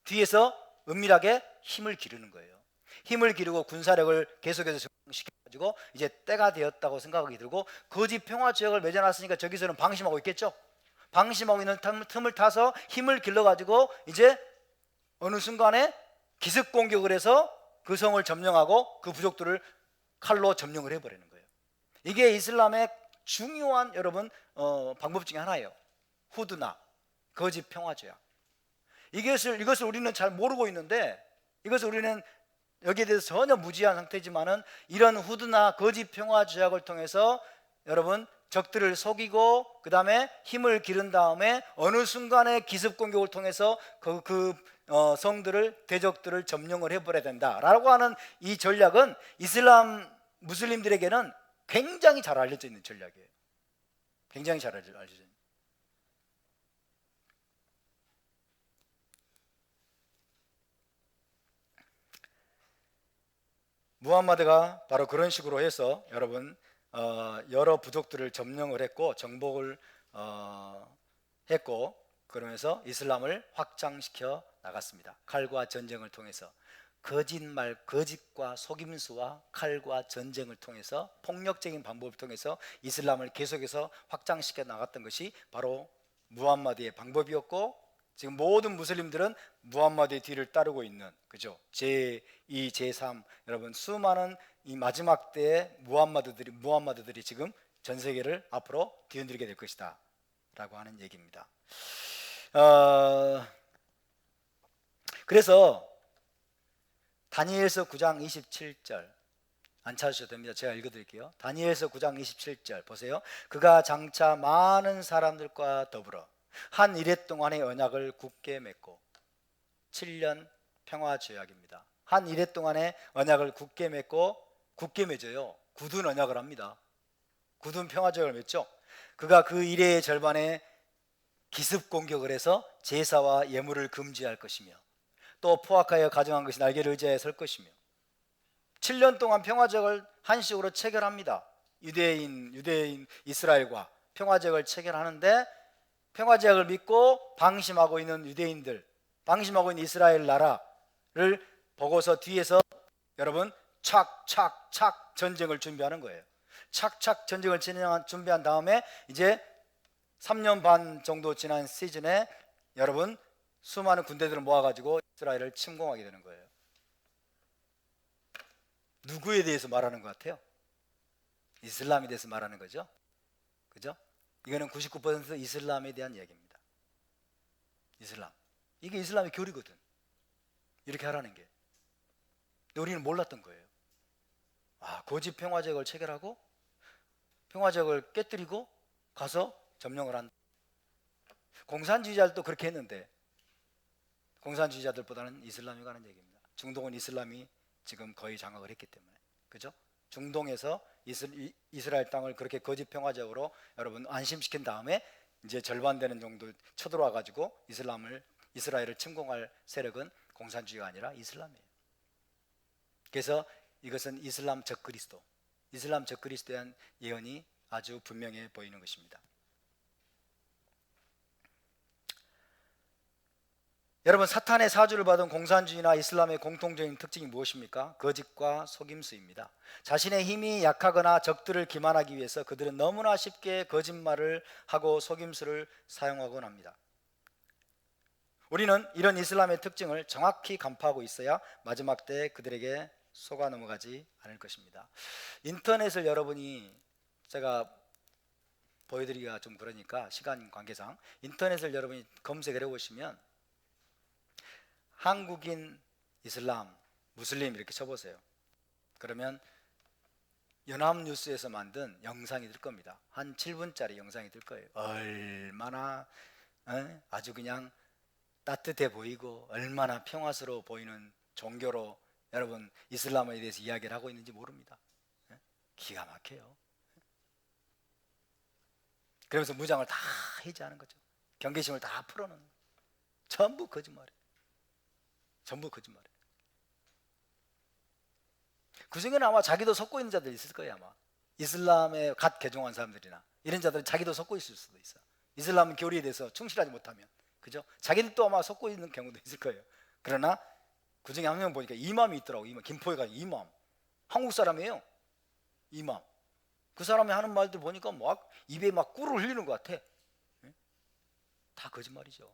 뒤에서 은밀하게 힘을 기르는 거예요. 힘을 기르고 군사력을 계속해서 정시켜가지고 이제 때가 되었다고 생각이 들고, 거짓 평화조약을 맺어놨으니까 저기서는 방심하고 있겠죠. 방심하고 있는 틈을 타서 힘을 길러가지고 이제 어느 순간에 기습 공격을 해서 그 성을 점령하고 그 부족들을 칼로 점령을 해버리는 거예요. 이게 이슬람의 중요한 여러분 방법 중에 하나예요. 후드나 거짓 평화조약. 이것을 우리는 잘 모르고 있는데, 이것을 우리는 여기에 대해서 전혀 무지한 상태지만은, 이런 후드나 거짓 평화조약을 통해서 여러분 적들을 속이고 그 다음에 힘을 기른 다음에 어느 순간에 기습 공격을 통해서 성들을, 대적들을 점령을 해버려야 된다라고 하는 이 전략은 이슬람 무슬림들에게는 굉장히 잘 알려져 있는 전략이에요. 굉장히 잘 알려져 있는. 무함마드가 바로 그런 식으로 해서 여러분 여러 부족들을 점령을 했고 정복을 했고, 그러면서 이슬람을 확장시켜 나갔습니다. 칼과 전쟁을 통해서, 거짓말, 거짓과 속임수와 칼과 전쟁을 통해서, 폭력적인 방법을 통해서 이슬람을 계속해서 확장시켜 나갔던 것이 바로 무함마드의 방법이었고, 지금 모든 무슬림들은 무함마드의 뒤를 따르고 있는, 그죠? 제2, 제3, 여러분 수많은 이 마지막 때의 무함마드들이 지금 전 세계를 앞으로 뒤흔들게 될 것이다 라고 하는 얘기입니다. 그래서 다니엘서 9장 27절 안 찾으셔도 됩니다. 제가 읽어드릴게요. 다니엘서 9장 27절 보세요. 그가 장차 많은 사람들과 더불어 한 이레 동안의 언약을 굳게 맺고, 7년 평화조약입니다. 한 이레 동안의 언약을 굳게 맺고, 굳게 맺어요. 굳은 언약을 합니다. 굳은 평화조약을 맺죠. 그가 그 이레의 절반에 기습 공격을 해서 제사와 예물을 금지할 것이며, 또 포악하여 가정한 것이 날개를 의지하여 설 것이며, 7년 동안 평화조약을 한식으로 체결합니다. 유대인 이스라엘과 평화조약을 체결하는데, 평화제약을 믿고 방심하고 있는 유대인들, 방심하고 있는 이스라엘 나라를 보고서 뒤에서 여러분 착착착 전쟁을 준비하는 거예요. 착착 전쟁을 준비한 다음에 이제 3년 반 정도 지난 시즌에 여러분 수많은 군대들을 모아가지고 이스라엘을 침공하게 되는 거예요. 누구에 대해서 말하는 것 같아요? 이슬람에 대해서 말하는 거죠. 그죠? 이거는 99% 이슬람에 대한 이야기입니다. 이슬람. 이게 이슬람의 교리거든. 이렇게 하라는 게. 근데 우리는 몰랐던 거예요. 거짓 평화제약을 체결하고 평화제약을 깨뜨리고 가서 점령을 한다. 공산주의자들도 그렇게 했는데, 공산주의자들보다는 이슬람이 가는 얘기입니다. 중동은 이슬람이 지금 거의 장악을 했기 때문에. 그죠? 중동에서 이스라엘 땅을 그렇게 거짓 평화적으로 여러분 안심시킨 다음에 이제 절반 되는 정도 쳐들어와 가지고 이스라엘을 침공할 세력은 공산주의가 아니라 이슬람이에요. 그래서 이것은 이슬람 적그리스도에 대한 예언이 아주 분명해 보이는 것입니다. 여러분, 사탄의 사주를 받은 공산주의나 이슬람의 공통적인 특징이 무엇입니까? 거짓과 속임수입니다. 자신의 힘이 약하거나 적들을 기만하기 위해서 그들은 너무나 쉽게 거짓말을 하고 속임수를 사용하곤 합니다. 우리는 이런 이슬람의 특징을 정확히 간파하고 있어야 마지막 때 그들에게 속아 넘어가지 않을 것입니다. 인터넷을 여러분이, 제가 보여드리기가 좀 그러니까 시간 관계상 인터넷을 여러분이 검색을 해보시면 한국인 이슬람 무슬림 이렇게 쳐보세요. 그러면 연합뉴스에서 만든 영상이 들 겁니다. 한 7분짜리 영상이 들 거예요. 얼마나 아주 그냥 따뜻해 보이고 얼마나 평화스러워 보이는 종교로 여러분 이슬람에 대해서 이야기를 하고 있는지 모릅니다. 기가 막혀요. 그러면서 무장을 다 해제하는 거죠. 경계심을 다 풀어놓는 거예요. 전부 거짓말이에요. 전부 거짓말이에요. 그 중에는 아마 자기도 속고 있는 자들이 있을 거예요. 아마 이슬람에 갓 개종한 사람들이나 이런 자들은 자기도 속고 있을 수도 있어요. 이슬람 교리에 대해서 충실하지 못하면, 그죠? 자기들도 아마 속고 있는 경우도 있을 거예요. 그러나 그 중에 한 명 보니까 이맘이 있더라고. 이맘. 김포에 가는 이맘. 한국 사람이에요. 이맘. 그 사람이 하는 말들 보니까 막 입에 막 꿀을 흘리는 것 같아. 다 거짓말이죠.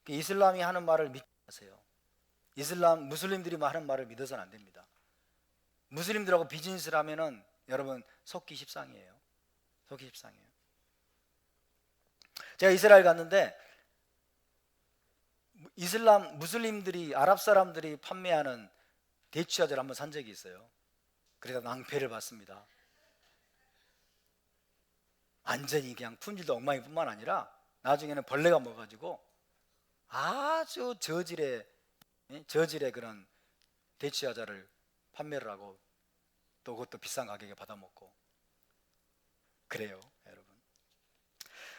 이슬람이 하는 말을 믿지 마세요. 이슬람 무슬림들이 하는 말을 믿어서는 안 됩니다. 무슬림들하고 비즈니스를 하면은 여러분 속기 십상이에요. 속기 십상이에요. 제가 이스라엘 갔는데 이슬람 무슬림들이 아랍 사람들이 판매하는 대추야자를 한번 산 적이 있어요. 그래서 낭패를 봤습니다. 완전히 그냥 품질도 엉망이뿐만 아니라 나중에는 벌레가 먹어가지고 아주 저질의 그런 대추야자를 판매를 하고 또 그것도 비싼 가격에 받아먹고 그래요. 여러분,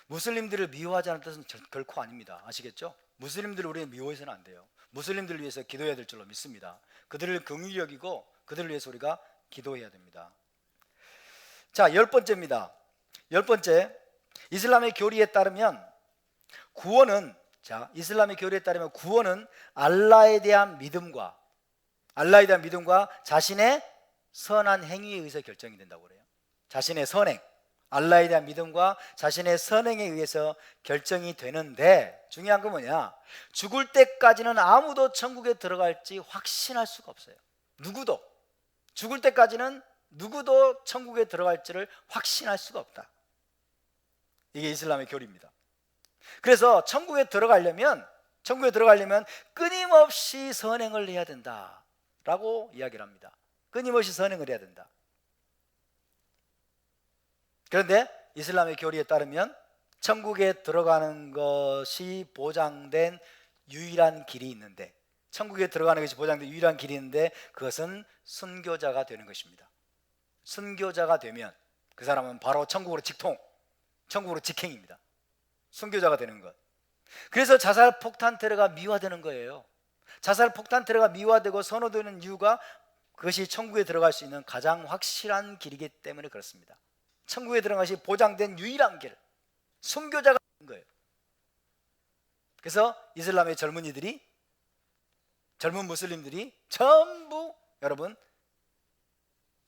무슬림들을 미워하지 않는 뜻은 결코 아닙니다. 아시겠죠? 무슬림들을 우리는 미워해서는 안 돼요. 무슬림들을 위해서 기도해야 될 줄로 믿습니다. 그들을 긍휼히 여기고 그들을 위해서 우리가 기도해야 됩니다. 자, 10번째입니다. 10번째, 이슬람의 교리에 따르면 구원은, 자, 이슬람의 교리에 따르면 구원은 알라에 대한 믿음과 자신의 선한 행위에 의해서 결정이 된다고 그래요. 자신의 선행, 알라에 대한 믿음과 자신의 선행에 의해서 결정이 되는데, 중요한 건 뭐냐? 죽을 때까지는 아무도 천국에 들어갈지 확신할 수가 없어요. 누구도. 죽을 때까지는 누구도 천국에 들어갈지를 확신할 수가 없다. 이게 이슬람의 교리입니다. 그래서 천국에 들어가려면 끊임없이 선행을 해야 된다라고 이야기를 합니다. 끊임없이 선행을 해야 된다. 그런데 이슬람의 교리에 따르면 천국에 들어가는 것이 보장된 유일한 길이 있는데, 천국에 들어가는 것이 보장된 유일한 길이 있는데 그것은 순교자가 되는 것입니다. 순교자가 되면 그 사람은 바로 천국으로 직행입니다. 순교자가 되는 것. 그래서 자살폭탄 테러가 미화되는 거예요. 자살폭탄 테러가 미화되고 선호되는 이유가 그것이 천국에 들어갈 수 있는 가장 확실한 길이기 때문에 그렇습니다. 천국에 들어간 것이 보장된 유일한 길, 순교자가 되는 거예요. 그래서 이슬람의 젊은 무슬림들이 전부 여러분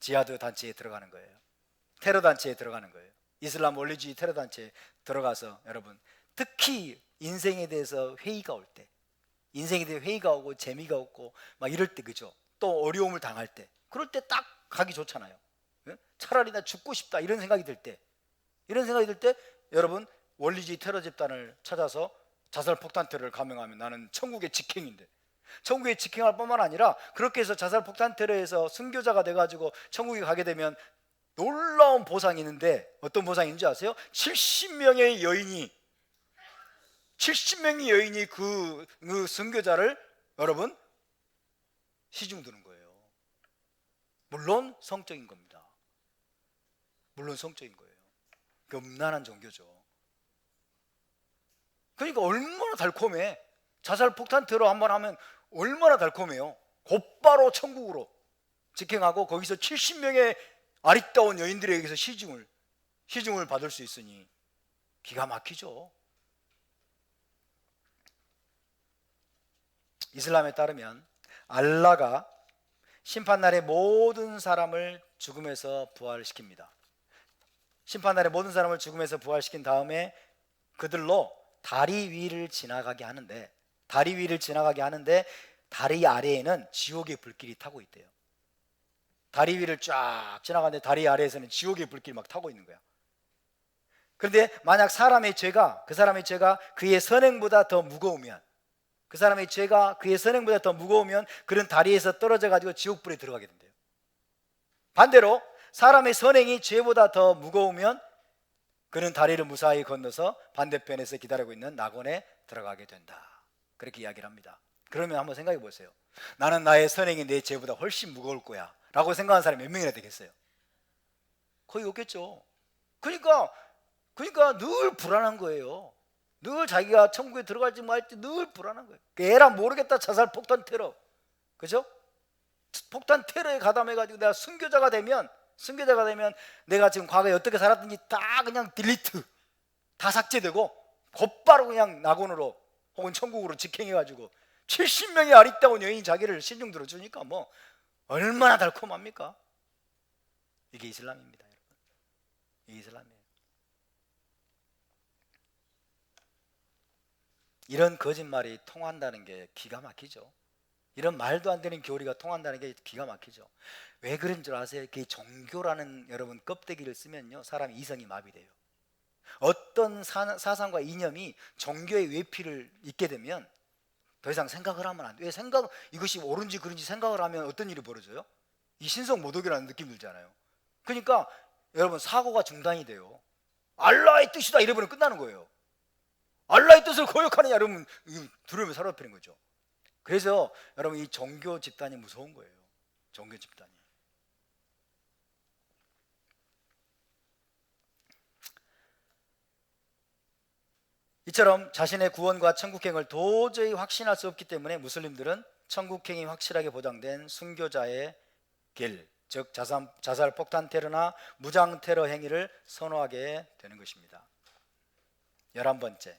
지하드 단체에 들어가는 거예요. 테러 단체에 들어가는 거예요. 이슬람 원리주의 테러 단체에 들어가서 여러분, 특히 인생에 대해서 회의가 오고 재미가 없고 막 이럴 때, 그죠? 또 어려움을 당할 때, 그럴 때 딱 가기 좋잖아요. 차라리 나 죽고 싶다 이런 생각이 들 때 여러분, 원리주의 테러 집단을 찾아서 자살폭탄 테러를 감행하면 나는 천국의 직행인데, 천국에 직행할 뿐만 아니라 그렇게 해서 자살폭탄 테러에서 순교자가 돼가지고 천국에 가게 되면 놀라운 보상이 있는데, 어떤 보상인지 아세요? 70명의 여인이 그 순교자를 여러분 시중 두는 거예요. 물론 성적인 겁니다. 그 음란한 종교죠. 그러니까 얼마나 달콤해. 자살폭탄 테러 한번 하면 얼마나 달콤해요. 곧바로 천국으로 직행하고 거기서 70명의 아리따운 여인들에게서 시중을 받을 수 있으니 기가 막히죠. 이슬람에 따르면 알라가 심판날에 모든 사람을 죽음에서 부활시킵니다. 심판날에 모든 사람을 죽음에서 부활시킨 다음에 그들로 다리 위를 지나가게 하는데 다리 아래에는 지옥의 불길이 타고 있대요. 다리 위를 쫙 지나가는데 다리 아래에서는 지옥의 불길이 막 타고 있는 거야. 그런데 만약 그 사람의 죄가 그의 선행보다 더 무거우면 그런 다리에서 떨어져 가지고 지옥불에 들어가게 된대요. 반대로 사람의 선행이 죄보다 더 무거우면 그는 다리를 무사히 건너서 반대편에서 기다리고 있는 낙원에 들어가게 된다. 그렇게 이야기를 합니다. 그러면 한번 생각해 보세요. 나는 나의 선행이 내 죄보다 훨씬 무거울 거야 라고 생각하는 사람이 몇 명이나 되겠어요? 거의 없겠죠. 그러니까 늘 불안한 거예요. 늘 자기가 천국에 들어갈지 말지 늘 불안한 거예요. 에라 모르겠다, 자살 폭탄 테러, 그죠? 폭탄 테러에 가담해가지고 내가 순교자가 되면 내가 지금 과거에 어떻게 살았든지 다 그냥 딜리트, 다 삭제되고 곧바로 그냥 낙원으로 혹은 천국으로 직행해가지고 70명의 아리따운 여인이 자기를 신중 들어주니까 뭐 얼마나 달콤합니까? 이게 이슬람입니다, 여러분. 이게 이슬람이에요. 이런 거짓말이 통한다는 게 기가 막히죠. 이런 말도 안 되는 교리가 통한다는 게 기가 막히죠. 왜 그런 줄 아세요? 그 종교라는 여러분 껍데기를 쓰면요, 사람 이성이 마비돼요. 어떤 사상과 이념이 종교의 외피를 잇게 되면 더 이상 생각을 하면 안 돼. 왜 생각, 이것이 옳은지 그른지 생각을 하면 어떤 일이 벌어져요? 이 신성모독이라는 느낌 들잖아요. 그러니까 여러분 사고가 중단이 돼요. 알라의 뜻이다 이러면 끝나는 거예요. 알라의 뜻을 거역하느냐 여러분 두려움에 사로잡히는 거죠. 그래서 여러분 이 종교 집단이 무서운 거예요. 종교 집단이. 이처럼 자신의 구원과 천국행을 도저히 확신할 수 없기 때문에 무슬림들은 천국행이 확실하게 보장된 순교자의 길, 즉 자살 폭탄 테러나 무장 테러 행위를 선호하게 되는 것입니다. 11번째,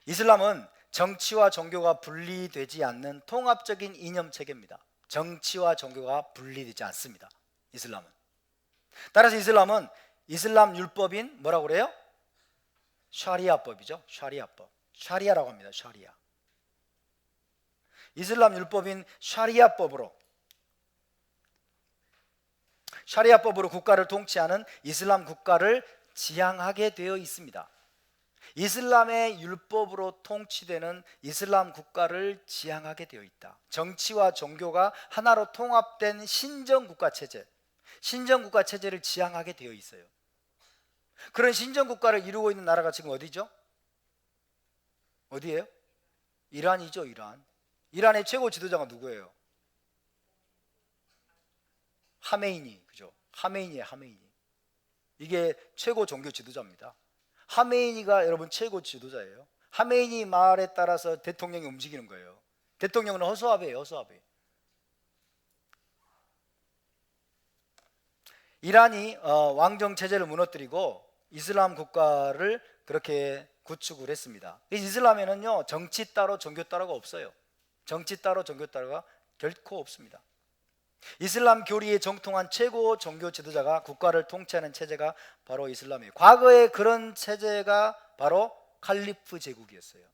이슬람은 정치와 종교가 분리되지 않는 통합적인 이념 체계입니다. 정치와 종교가 분리되지 않습니다. 이슬람은. 따라서 이슬람은 이슬람 율법인 뭐라고 그래요? 샤리아법이죠. 샤리아법. 샤리아라고 합니다. 샤리아. 이슬람 율법인 샤리아법으로 국가를 통치하는 이슬람 국가를 지향하게 되어 있습니다. 이슬람의 율법으로 통치되는 이슬람 국가를 지향하게 되어 있다. 정치와 종교가 하나로 통합된 신정국가 체제, 신정국가 체제를 지향하게 되어 있어요. 그런 신정국가를 이루고 있는 나라가 지금 어디죠? 어디예요? 이란이죠. 이란. 이란의 최고 지도자가 누구예요? 하메이니, 그죠? 하메이니예요. 하메이니. 이게 최고 종교 지도자입니다. 하메이니가 여러분 최고 지도자예요. 하메이니 말에 따라서 대통령이 움직이는 거예요. 대통령은 허수아비예요. 허수아비. 이란이 왕정 체제를 무너뜨리고 이슬람 국가를 그렇게 구축을 했습니다. 이슬람에는요 정치 따로 종교 따로가 없어요. 정치 따로 종교 따로가 결코 없습니다. 이슬람 교리에 정통한 최고 종교 지도자가 국가를 통치하는 체제가 바로 이슬람이에요. 과거에 그런 체제가 바로 칼리프 제국이었어요.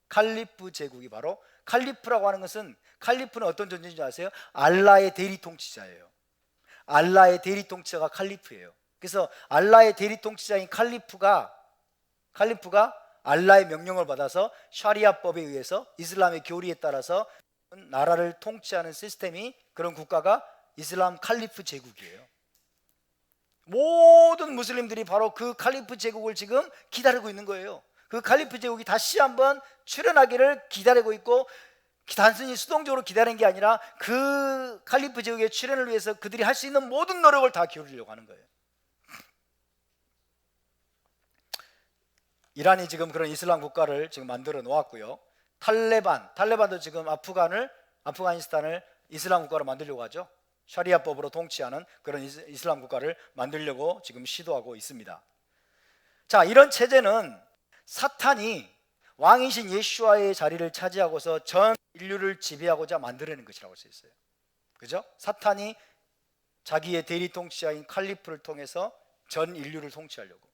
칼리프 제국이 바로, 칼리프라고 하는 것은, 칼리프는 어떤 존재인지 아세요? 알라의 대리 통치자예요. 알라의 대리 통치자가 칼리프예요. 그래서 알라의 대리 통치자인 칼리프가 알라의 명령을 받아서 샤리아법에 의해서 이슬람의 교리에 따라서 나라를 통치하는 시스템이, 그런 국가가 이슬람 칼리프 제국이에요. 모든 무슬림들이 바로 그 칼리프 제국을 지금 기다리고 있는 거예요. 그 칼리프 제국이 다시 한번 출현하기를 기다리고 있고, 단순히 수동적으로 기다리는 게 아니라 그 칼리프 제국의 출현을 위해서 그들이 할 수 있는 모든 노력을 다 기울이려고 하는 거예요. 이란이 지금 그런 이슬람 국가를 지금 만들어 놓았고요. 탈레반도 지금 아프가니스탄을 이슬람 국가로 만들려고 하죠. 샤리아법으로 통치하는 그런 이슬람 국가를 만들려고 지금 시도하고 있습니다. 자, 이런 체제는 사탄이 왕이신 예수와의 자리를 차지하고서 전 인류를 지배하고자 만들어낸 것이라고 할 수 있어요. 그죠? 사탄이 자기의 대리 통치자인 칼리프를 통해서 전 인류를 통치하려고.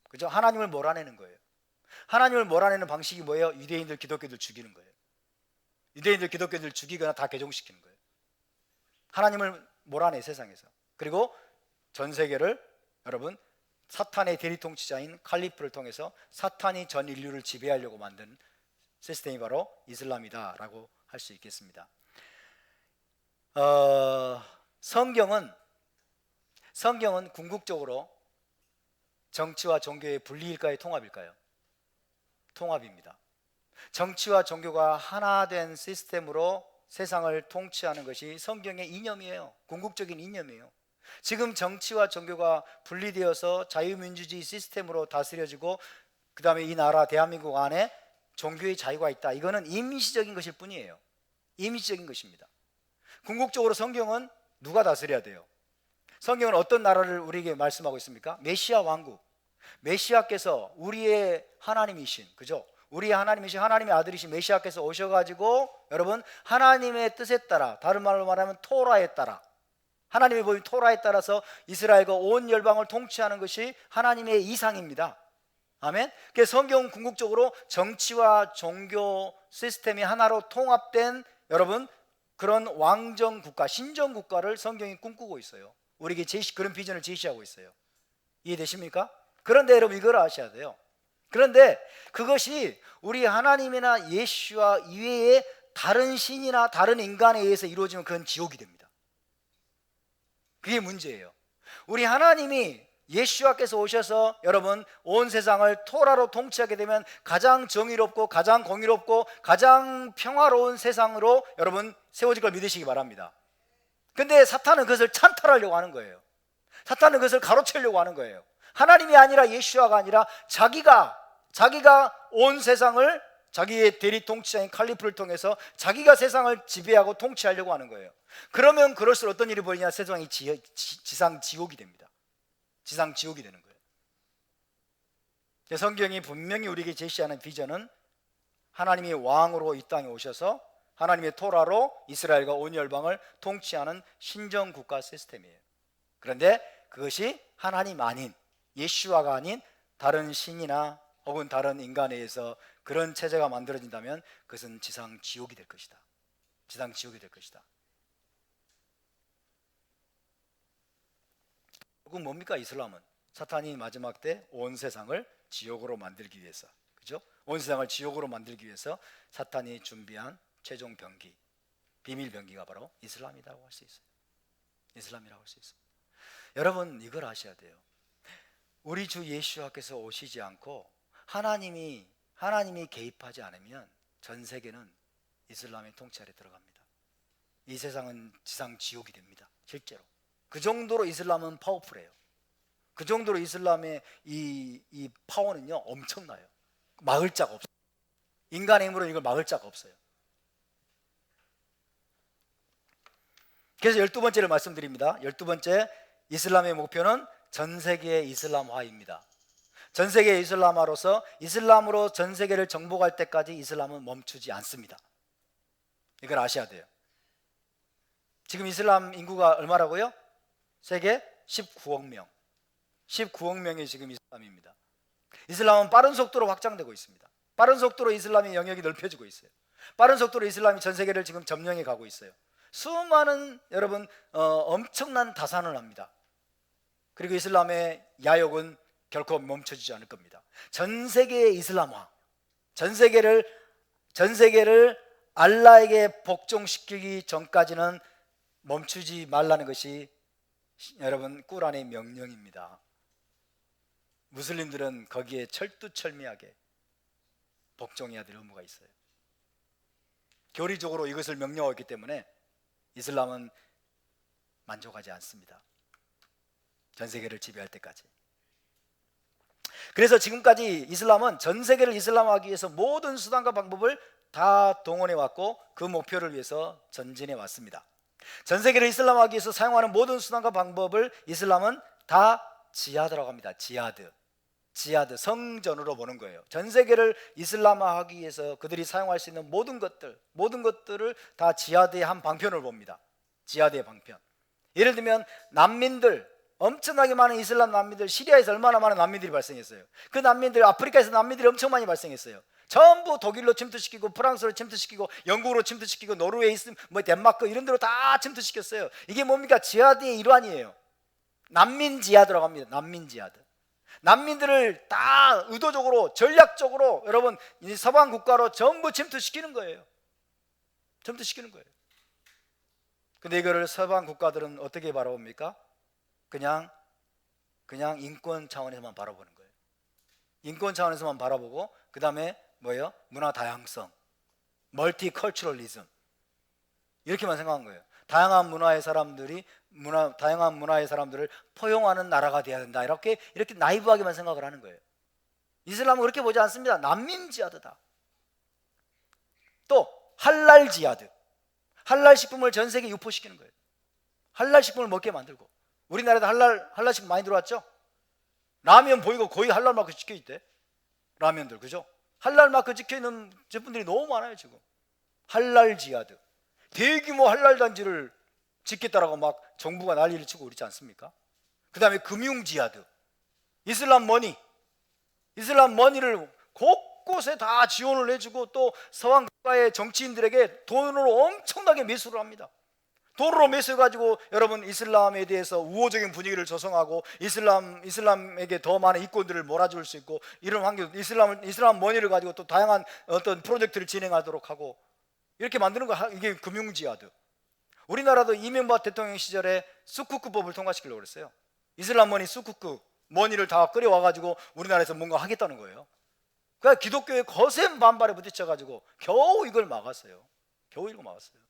그죠? 하나님을 몰아내는 거예요. 하나님을 몰아내는 방식이 뭐예요? 유대인들, 기독교들 죽이는 거예요. 유대인들, 기독교들 죽이거나 다 개종시키는 거예요. 하나님을 몰아내, 세상에서. 그리고 전 세계를 여러분 사탄의 대리 통치자인 칼리프를 통해서 사탄이 전 인류를 지배하려고 만든 시스템이 바로 이슬람이다라고 할 수 있겠습니다. 성경은 궁극적으로 정치와 종교의 분리일까요? 통합일까요? 통합입니다. 정치와 종교가 하나 된 시스템으로 세상을 통치하는 것이 성경의 이념이에요. 궁극적인 이념이에요. 지금 정치와 종교가 분리되어서 자유민주주의 시스템으로 다스려지고, 그 다음에 이 나라 대한민국 안에 종교의 자유가 있다. 이거는 임시적인 것일 뿐이에요. 임시적인 것입니다. 궁극적으로 성경은 누가 다스려야 돼요? 성경은 어떤 나라를 우리에게 말씀하고 있습니까? 메시아 왕국. 메시아께서 우리의 하나님이신, 그죠? 우리의 하나님이신 하나님의 아들이신 메시아께서 오셔가지고 여러분 하나님의 뜻에 따라, 다른 말로 말하면 토라에 따라, 하나님의 보인 토라에 따라서 이스라엘과 온 열방을 통치하는 것이 하나님의 이상입니다. 아멘. 그래서 성경 궁극적으로 정치와 종교 시스템이 하나로 통합된 여러분 그런 왕정 국가, 신정 국가를 성경이 꿈꾸고 있어요. 우리에게 그런 비전을 제시하고 있어요. 이해되십니까? 그런데 여러분 이걸 아셔야 돼요. 그런데 그것이 우리 하나님이나 예수와 이외에 다른 신이나 다른 인간에 의해서 이루어지면 그건 지옥이 됩니다. 그게 문제예요. 우리 하나님이 예수와께서 오셔서 여러분 온 세상을 토라로 통치하게 되면 가장 정의롭고 가장 공의롭고 가장 평화로운 세상으로 여러분 세워질 걸 믿으시기 바랍니다. 근데 사탄은 그것을 찬탈하려고 하는 거예요. 사탄은 그것을 가로채려고 하는 거예요. 하나님이 아니라 예수와가 아니라 자기가 온 세상을 자기의 대리 통치자인 칼리프를 통해서 자기가 세상을 지배하고 통치하려고 하는 거예요. 그러면 그럴수록 어떤 일이 벌이냐? 세상이 지상 지옥이 됩니다. 지상 지옥이 되는 거예요. 성경이 분명히 우리에게 제시하는 비전은 하나님이 왕으로 이 땅에 오셔서 하나님의 토라로 이스라엘과 온 열방을 통치하는 신정 국가 시스템이에요. 그런데 그것이 하나님 아닌 예수와가 아닌 다른 신이나 혹은 다른 인간에 의해서 그런 체제가 만들어진다면 그것은 지상 지옥이 될 것이다. 지상 지옥이 될 것이다. 그건 뭡니까? 이슬람은 사탄이 마지막 때 온 세상을 지옥으로 만들기 위해서, 그죠? 온 세상을 지옥으로 만들기 위해서 사탄이 준비한 최종 병기, 비밀 병기가 바로 이슬람이라고 할 수 있어요. 이슬람이라고 할 수 있어요. 여러분 이걸 아셔야 돼요. 우리 주 예수께서 오시지 않고 하나님이 개입하지 않으면 전 세계는 이슬람의 통치 아래 들어갑니다. 이 세상은 지상 지옥이 됩니다. 실제로 그 정도로 이슬람은 파워풀해요. 그 정도로 이슬람의 이 파워는요 엄청나요. 막을 자가 없어요. 인간의 힘으로 이걸 막을 자가 없어요. 그래서 12번째를 말씀드립니다. 12번째 이슬람의 목표는 전 세계의 이슬람화입니다. 전 세계의 이슬람화로서 이슬람으로 전 세계를 정복할 때까지 이슬람은 멈추지 않습니다. 이걸 아셔야 돼요. 지금 이슬람 인구가 얼마라고요? 세계 19억 명. 19억 명이 지금 이슬람입니다. 이슬람은 빠른 속도로 확장되고 있습니다. 빠른 속도로 이슬람의 영역이 넓혀지고 있어요. 빠른 속도로 이슬람이 전 세계를 지금 점령해 가고 있어요. 수많은 여러분 엄청난 다산을 합니다. 그리고 이슬람의 야욕은 결코 멈춰지지 않을 겁니다. 전 세계의 이슬람화, 전 세계를 알라에게 복종시키기 전까지는 멈추지 말라는 것이 여러분 꾸란의 명령입니다. 무슬림들은 거기에 철두철미하게 복종해야 될 의무가 있어요. 교리적으로 이것을 명령하고 있기 때문에 이슬람은 만족하지 않습니다. 전 세계를 지배할 때까지. 그래서 지금까지 이슬람은 전 세계를 이슬람화하기 위해서 모든 수단과 방법을 다 동원해 왔고 그 목표를 위해서 전진해 왔습니다. 전 세계를 이슬람화하기 위해서 사용하는 모든 수단과 방법을 이슬람은 다 지하드라고 합니다. 지하드, 성전으로 보는 거예요. 전 세계를 이슬람화하기 위해서 그들이 사용할 수 있는 모든 것들을 다 지하드의 한 방편을 봅니다. 지하드의 방편. 예를 들면 난민들, 엄청나게 많은 이슬람 난민들, 시리아에서 얼마나 많은 난민들이 발생했어요. 그 난민들, 아프리카에서 난민들이 엄청 많이 발생했어요. 전부 독일로 침투시키고 프랑스로 침투시키고 영국으로 침투시키고 노르웨이, 덴마크 이런 데로 다 침투시켰어요. 이게 뭡니까? 지하드의 일환이에요. 난민 지하드라고 합니다. 난민 지하드. 난민들을 다 의도적으로 전략적으로 여러분 이 서방 국가로 전부 침투시키는 거예요. 침투시키는 거예요. 근데 이거를 서방 국가들은 어떻게 바라봅니까? 그냥 인권 차원에서만 바라보는 거예요. 인권 차원에서만 바라보고 그 다음에 뭐예요? 문화 다양성, 멀티컬처럴리즘 이렇게만 생각한 거예요. 다양한 문화의 사람들을 포용하는 나라가 돼야 된다. 이렇게 나이브하게만 생각을 하는 거예요. 이슬람은 그렇게 보지 않습니다. 난민 지하드다. 또 할랄 지하드, 할랄 식품을 전 세계에 유포시키는 거예요. 할랄 식품을 먹게 만들고. 우리나라에도 할랄 식품 많이 들어왔죠? 라면 보이고 거의 할랄 마크 찍혀있대. 라면들, 그죠? 할랄 마크 찍혀있는 제품들이 너무 많아요. 지금 할랄 지하드, 대규모 할랄 단지를 짓겠다라고 막 정부가 난리를 치고 그러지 않습니까? 그 다음에 금융 지하드, 이슬람 머니, 이슬람 머니를 곳곳에 다 지원을 해주고 또 서방 국가의 정치인들에게 돈으로 엄청나게 매수를 합니다. 돈으로 매수해가지고 여러분 이슬람에 대해서 우호적인 분위기를 조성하고 이슬람에게 더 많은 이권들을 몰아줄 수 있고 이런 환경, 이슬람 머니를 가지고 또 다양한 어떤 프로젝트를 진행하도록 하고 이렇게 만드는 거, 이게 금융지하드. 우리나라도 이명박 대통령 시절에 수쿠크법을 통과시키려고 그랬어요. 이슬람 머니 수쿠크 머니를 다 끌어와가지고 우리나라에서 뭔가 하겠다는 거예요. 그러니까 기독교의 거센 반발에 부딪혀가지고 겨우 이걸 막았어요. 겨우 이걸 막았어요.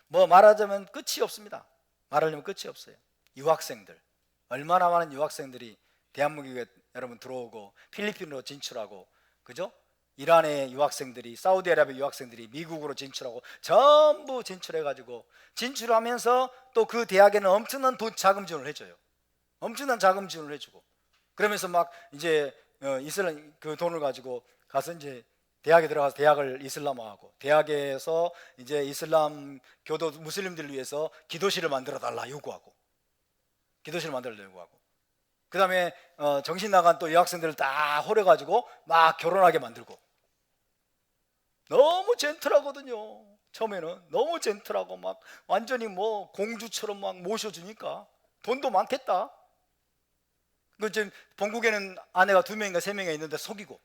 뭐 말하자면 끝이 없습니다. 말하려면 끝이 없어요. 유학생들, 얼마나 많은 유학생들이 대한민국에 여러분 들어오고 필리핀으로 진출하고, 그죠? 이란의 유학생들이, 사우디아라비아 유학생들이 미국으로 진출하고 전부 진출해가지고, 진출하면서 또 그 대학에는 엄청난 자금 지원을 해줘요. 엄청난 자금 지원을 해주고, 그러면서 막 이제 이슬람 그 돈을 가지고 가서 이제 대학에 들어가서 대학을 이슬람화하고, 대학에서 이제 이슬람 교도 무슬림들을 위해서 기도실을 만들어 달라 요구하고, 기도실을 만들어 달라 요구하고, 그 다음에 정신 나간 또 여학생들을 다 호려가지고 막 결혼하게 만들고. 너무 젠틀하거든요. 처음에는 너무 젠틀하고 막 완전히 뭐 공주처럼 막 모셔주니까 돈도 많겠다. 그 지금 본국에는 아내가 2명인가 3명이 있는데 속이고,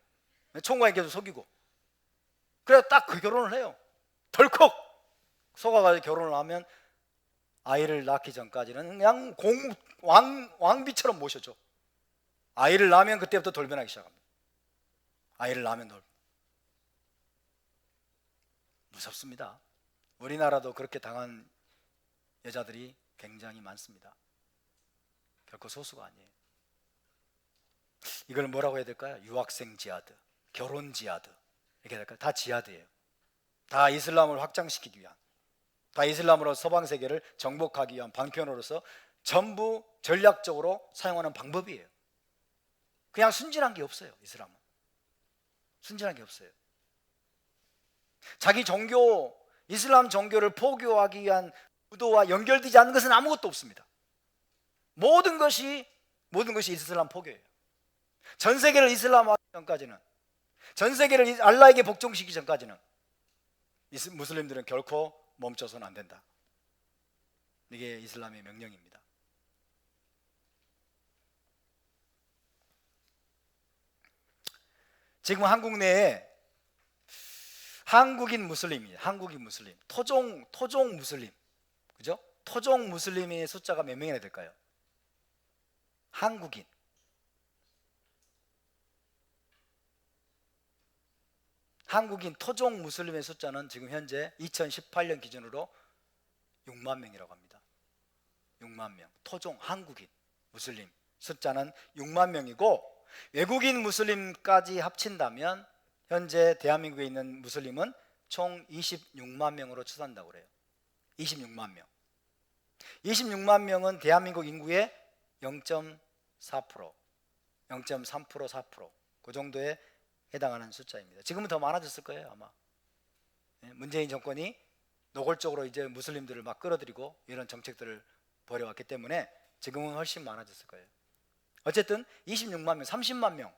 총괄에게도 속이고, 그래서 딱 그 결혼을 해요. 덜컥 속아가지고 결혼을 하면 아이를 낳기 전까지는 그냥 왕비처럼 모셔줘. 아이를 낳으면 그때부터 돌변하기 시작합니다. 아이를 낳으면 무섭습니다. 우리나라도 그렇게 당한 여자들이 굉장히 많습니다. 결코 소수가 아니에요. 이걸 뭐라고 해야 될까요? 유학생 지하드, 결혼 지하드, 이렇게 될까요? 다 지하드예요. 다 이슬람을 확장시키기 위한, 다 이슬람으로 서방 세계를 정복하기 위한 방편으로서 전부 전략적으로 사용하는 방법이에요. 그냥 순진한 게 없어요. 이슬람은 순진한 게 없어요. 자기 종교, 이슬람 종교를 포교하기 위한 의도와 연결되지 않는 것은 아무것도 없습니다. 모든 것이 이슬람 포교예요. 전 세계를 이슬람화하기 전까지는, 전 세계를 알라에게 복종시키기 전까지는 무슬림들은 결코 멈춰서는 안 된다. 이게 이슬람의 명령입니다. 지금 한국 내에 한국인 무슬림이에요. 한국인 무슬림, 토종 무슬림, 그죠? 토종 무슬림의 숫자가 몇 명이나 될까요? 한국인 토종 무슬림의 숫자는 지금 현재 2018년 기준으로 6만 명이라고 합니다. 6만 명. 토종 한국인 무슬림 숫자는 6만 명이고, 외국인 무슬림까지 합친다면 현재 대한민국에 있는 무슬림은 총 26만 명으로 추산한다고 그래요. 26만 명. 26만 명은 대한민국 인구의 0.4%, 0.3%, 4%, 그 정도에 해당하는 숫자입니다. 지금은 더 많아졌을 거예요, 아마. 문재인 정권이 노골적으로 이제 무슬림들을 막 끌어들이고 이런 정책들을 벌여왔기 때문에 지금은 훨씬 많아졌을 거예요. 어쨌든 26만 명, 30만 명,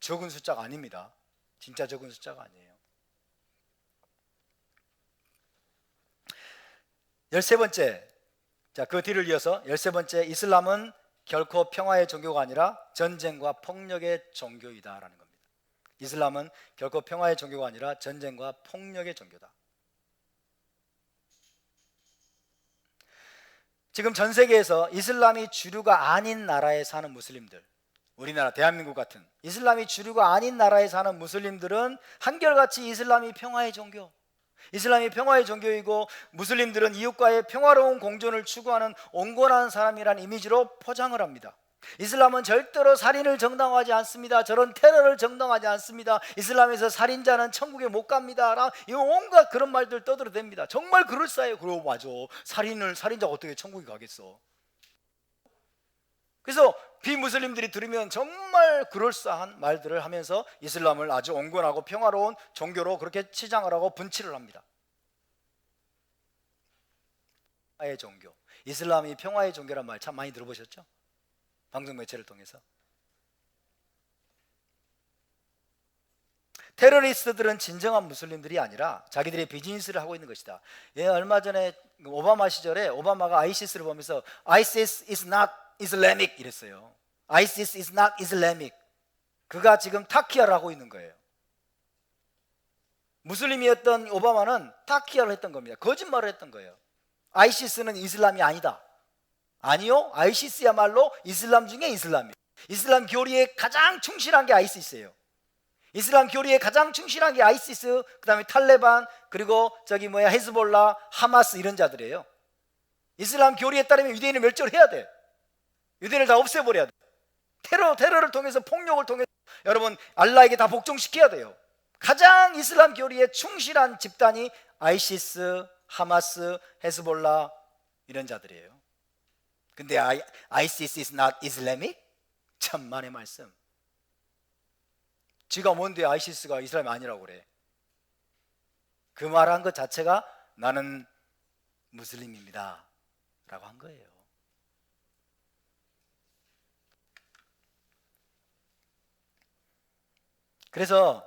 적은 숫자가 아닙니다. 진짜 적은 숫자가 아니에요. 13번째, 자, 그 뒤를 이어서 13번째, 이슬람은 결코 평화의 종교가 아니라 전쟁과 폭력의 종교이다라는 겁니다. 이슬람은 결코 평화의 종교가 아니라 전쟁과 폭력의 종교다. 지금 전 세계에서 이슬람이 주류가 아닌 나라에 사는 무슬림들, 우리나라 대한민국 같은 이슬람이 주류가 아닌 나라에 사는 무슬림들은 한결같이 이슬람이 평화의 종교, 이슬람이 평화의 종교이고 무슬림들은 이웃과의 평화로운 공존을 추구하는 온건한 사람이란 이미지로 포장을 합니다. 이슬람은 절대로 살인을 정당화하지 않습니다. 저런 테러를 정당화하지 않습니다. 이슬람에서 살인자는 천국에 못 갑니다. 이 온갖 그런 말들 떠들어댑니다. 정말 그럴싸해요. 그러고 맞아. 살인자가 어떻게 천국에 가겠어. 그래서 비무슬림들이 들으면 정말 그럴싸한 말들을 하면서 이슬람을 아주 온건하고 평화로운 종교로 그렇게 치장을 하고 분칠을 합니다. 평화의 종교. 이슬람이 평화의 종교란 말 참 많이 들어보셨죠? 방송 매체를 통해서. 테러리스트들은 진정한 무슬림들이 아니라 자기들의 비즈니스를 하고 있는 것이다. 예, 얼마 전에 오바마 시절에 오바마가 아이시스를 보면서 ISIS is not Islamic 이랬어요. ISIS is not Islamic. 그가 지금 타키아를 하고 있는 거예요. 무슬림이었던 오바마는 타키아를 했던 겁니다. 거짓말을 했던 거예요. 아이시스는 이슬람이 아니다. 아니요, 아이시스야말로 이슬람 중에 이슬람이에요. 이슬람 교리에 가장 충실한 게 아이시스예요. 이슬람 교리에 가장 충실한 게 아이시스, 그 다음에 탈레반, 그리고 헤즈볼라, 하마스 이런 자들이에요. 이슬람 교리에 따르면 유대인을 멸절을 해야 돼. 유대인을 다 없애버려야 돼. 테러를 통해서, 폭력을 통해서 여러분 알라에게 다 복종시켜야 돼요. 가장 이슬람 교리에 충실한 집단이 아이시스, 하마스, 헤즈볼라 이런 자들이에요. 근데 ISIS is not Islamic? 천만의 말씀. 지가 뭔데 아이시스가 이슬람이 아니라고 그래. 그 말한 것 자체가 나는 무슬림입니다 라고 한 거예요. 그래서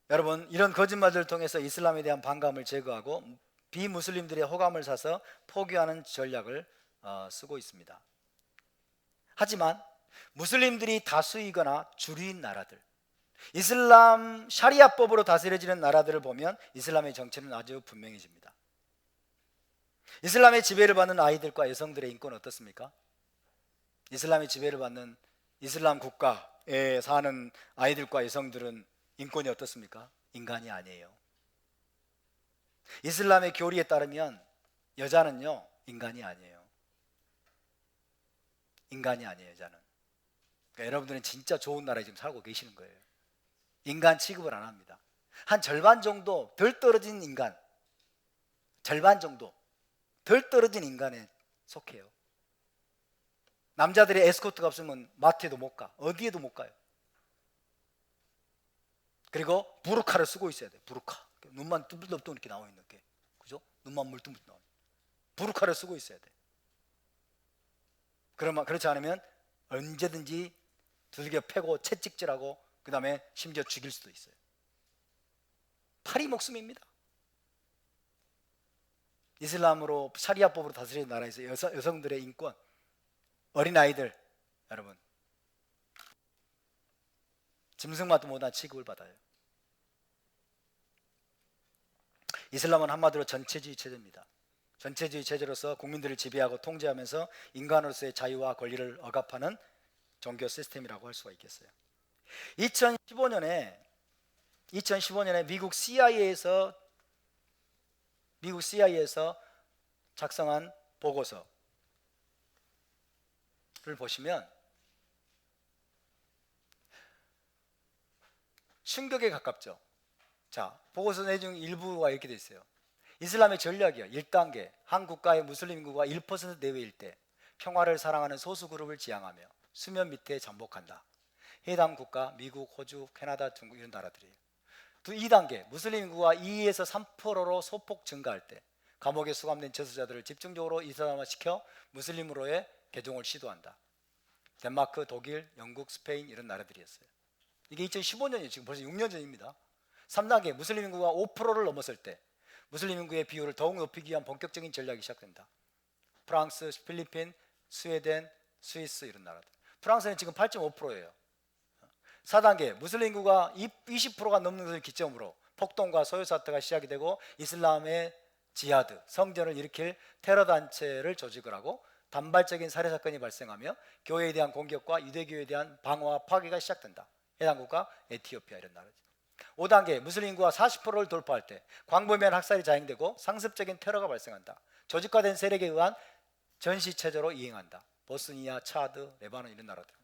여러분 이런 거짓말들을 통해서 이슬람에 대한 반감을 제거하고 비무슬림들의 호감을 사서 포기하는 전략을 쓰고 있습니다. 하지만 무슬림들이 다수이거나 주류인 나라들, 이슬람 샤리아법으로 다스려지는 나라들을 보면 이슬람의 정체는 아주 분명해집니다. 이슬람의 지배를 받는 아이들과 여성들의 인권은 어떻습니까? 이슬람의 지배를 받는 이슬람 국가에 사는 아이들과 여성들은 인권이 어떻습니까? 인간이 아니에요. 이슬람의 교리에 따르면 여자는요 인간이 아니에요. 인간이 아니에요, 여자는. 그러니까 여러분들은 진짜 좋은 나라에 지금 살고 계시는 거예요. 인간 취급을 안 합니다. 한 절반 정도 덜 떨어진 인간, 절반 정도 덜 떨어진 인간에 속해요. 남자들의 에스코트가 없으면 마트에도 못 가, 어디에도 못 가요. 그리고 부르카를 쓰고 있어야 돼. 부르카, 눈만 뚜블뚜블 이렇게 나와 있는 게, 그죠? 눈만 물뚱물뚱 나와. 부르카를 쓰고 있어야 돼. 그러면 그렇지 않으면 언제든지 두들겨 패고 채찍질하고 그 다음에 심지어 죽일 수도 있어요. 파리 목숨입니다. 이슬람으로 샤리아법으로 다스리는 나라에서 여성들의 인권, 어린아이들, 여러분 짐승마도 못한 취급을 받아요. 이슬람은 한마디로 전체주의 체제입니다. 전체주의 체제로서 국민들을 지배하고 통제하면서 인간으로서의 자유와 권리를 억압하는 종교 시스템이라고 할 수가 있겠어요. 2015년에 미국 CIA에서 작성한 보고서를 보시면 충격에 가깝죠. 자, 보고서 내용 일부가 이렇게 돼 있어요. 이슬람의 전략이요. 1단계, 한 국가의 무슬림 인구가 1% 내외일 때 평화를 사랑하는 소수 그룹을 지향하며 수면 밑에 잠복한다. 해당 국가, 미국, 호주, 캐나다, 중국 이런 나라들이에요. 2단계, 무슬림 인구가 2에서 3%로 소폭 증가할 때 감옥에 수감된 저수자들을 집중적으로 이슬람화시켜 무슬림으로의 개종을 시도한다. 덴마크, 독일, 영국, 스페인 이런 나라들이었어요. 이게 2015년이에요. 지금 벌써 6년 전입니다. 3단계, 무슬림 인구가 5%를 넘었을 때 무슬림 인구의 비율을 더욱 높이기 위한 본격적인 전략이 시작된다. 프랑스, 필리핀, 스웨덴, 스위스 이런 나라들. 프랑스는 지금 8.5%예요. 4단계, 무슬림 인구가 20%가 넘는 것을 기점으로 폭동과 소요 사태가 시작이 되고 이슬람의 지하드, 성전을 일으킬 테러 단체를 조직을 하고 단발적인 살해 사건이 발생하며 교회에 대한 공격과 유대교에 대한 방어와 파괴가 시작된다. 해당 국가 에티오피아 이런 나라죠. 5단계, 무슬림 인구가 40%를 돌파할 때 광범위한 학살이 자행되고 상습적인 테러가 발생한다. 조직화된 세력에 의한 전시체제로 이행한다. 보스니아, 차드, 레바논 이런 나라들.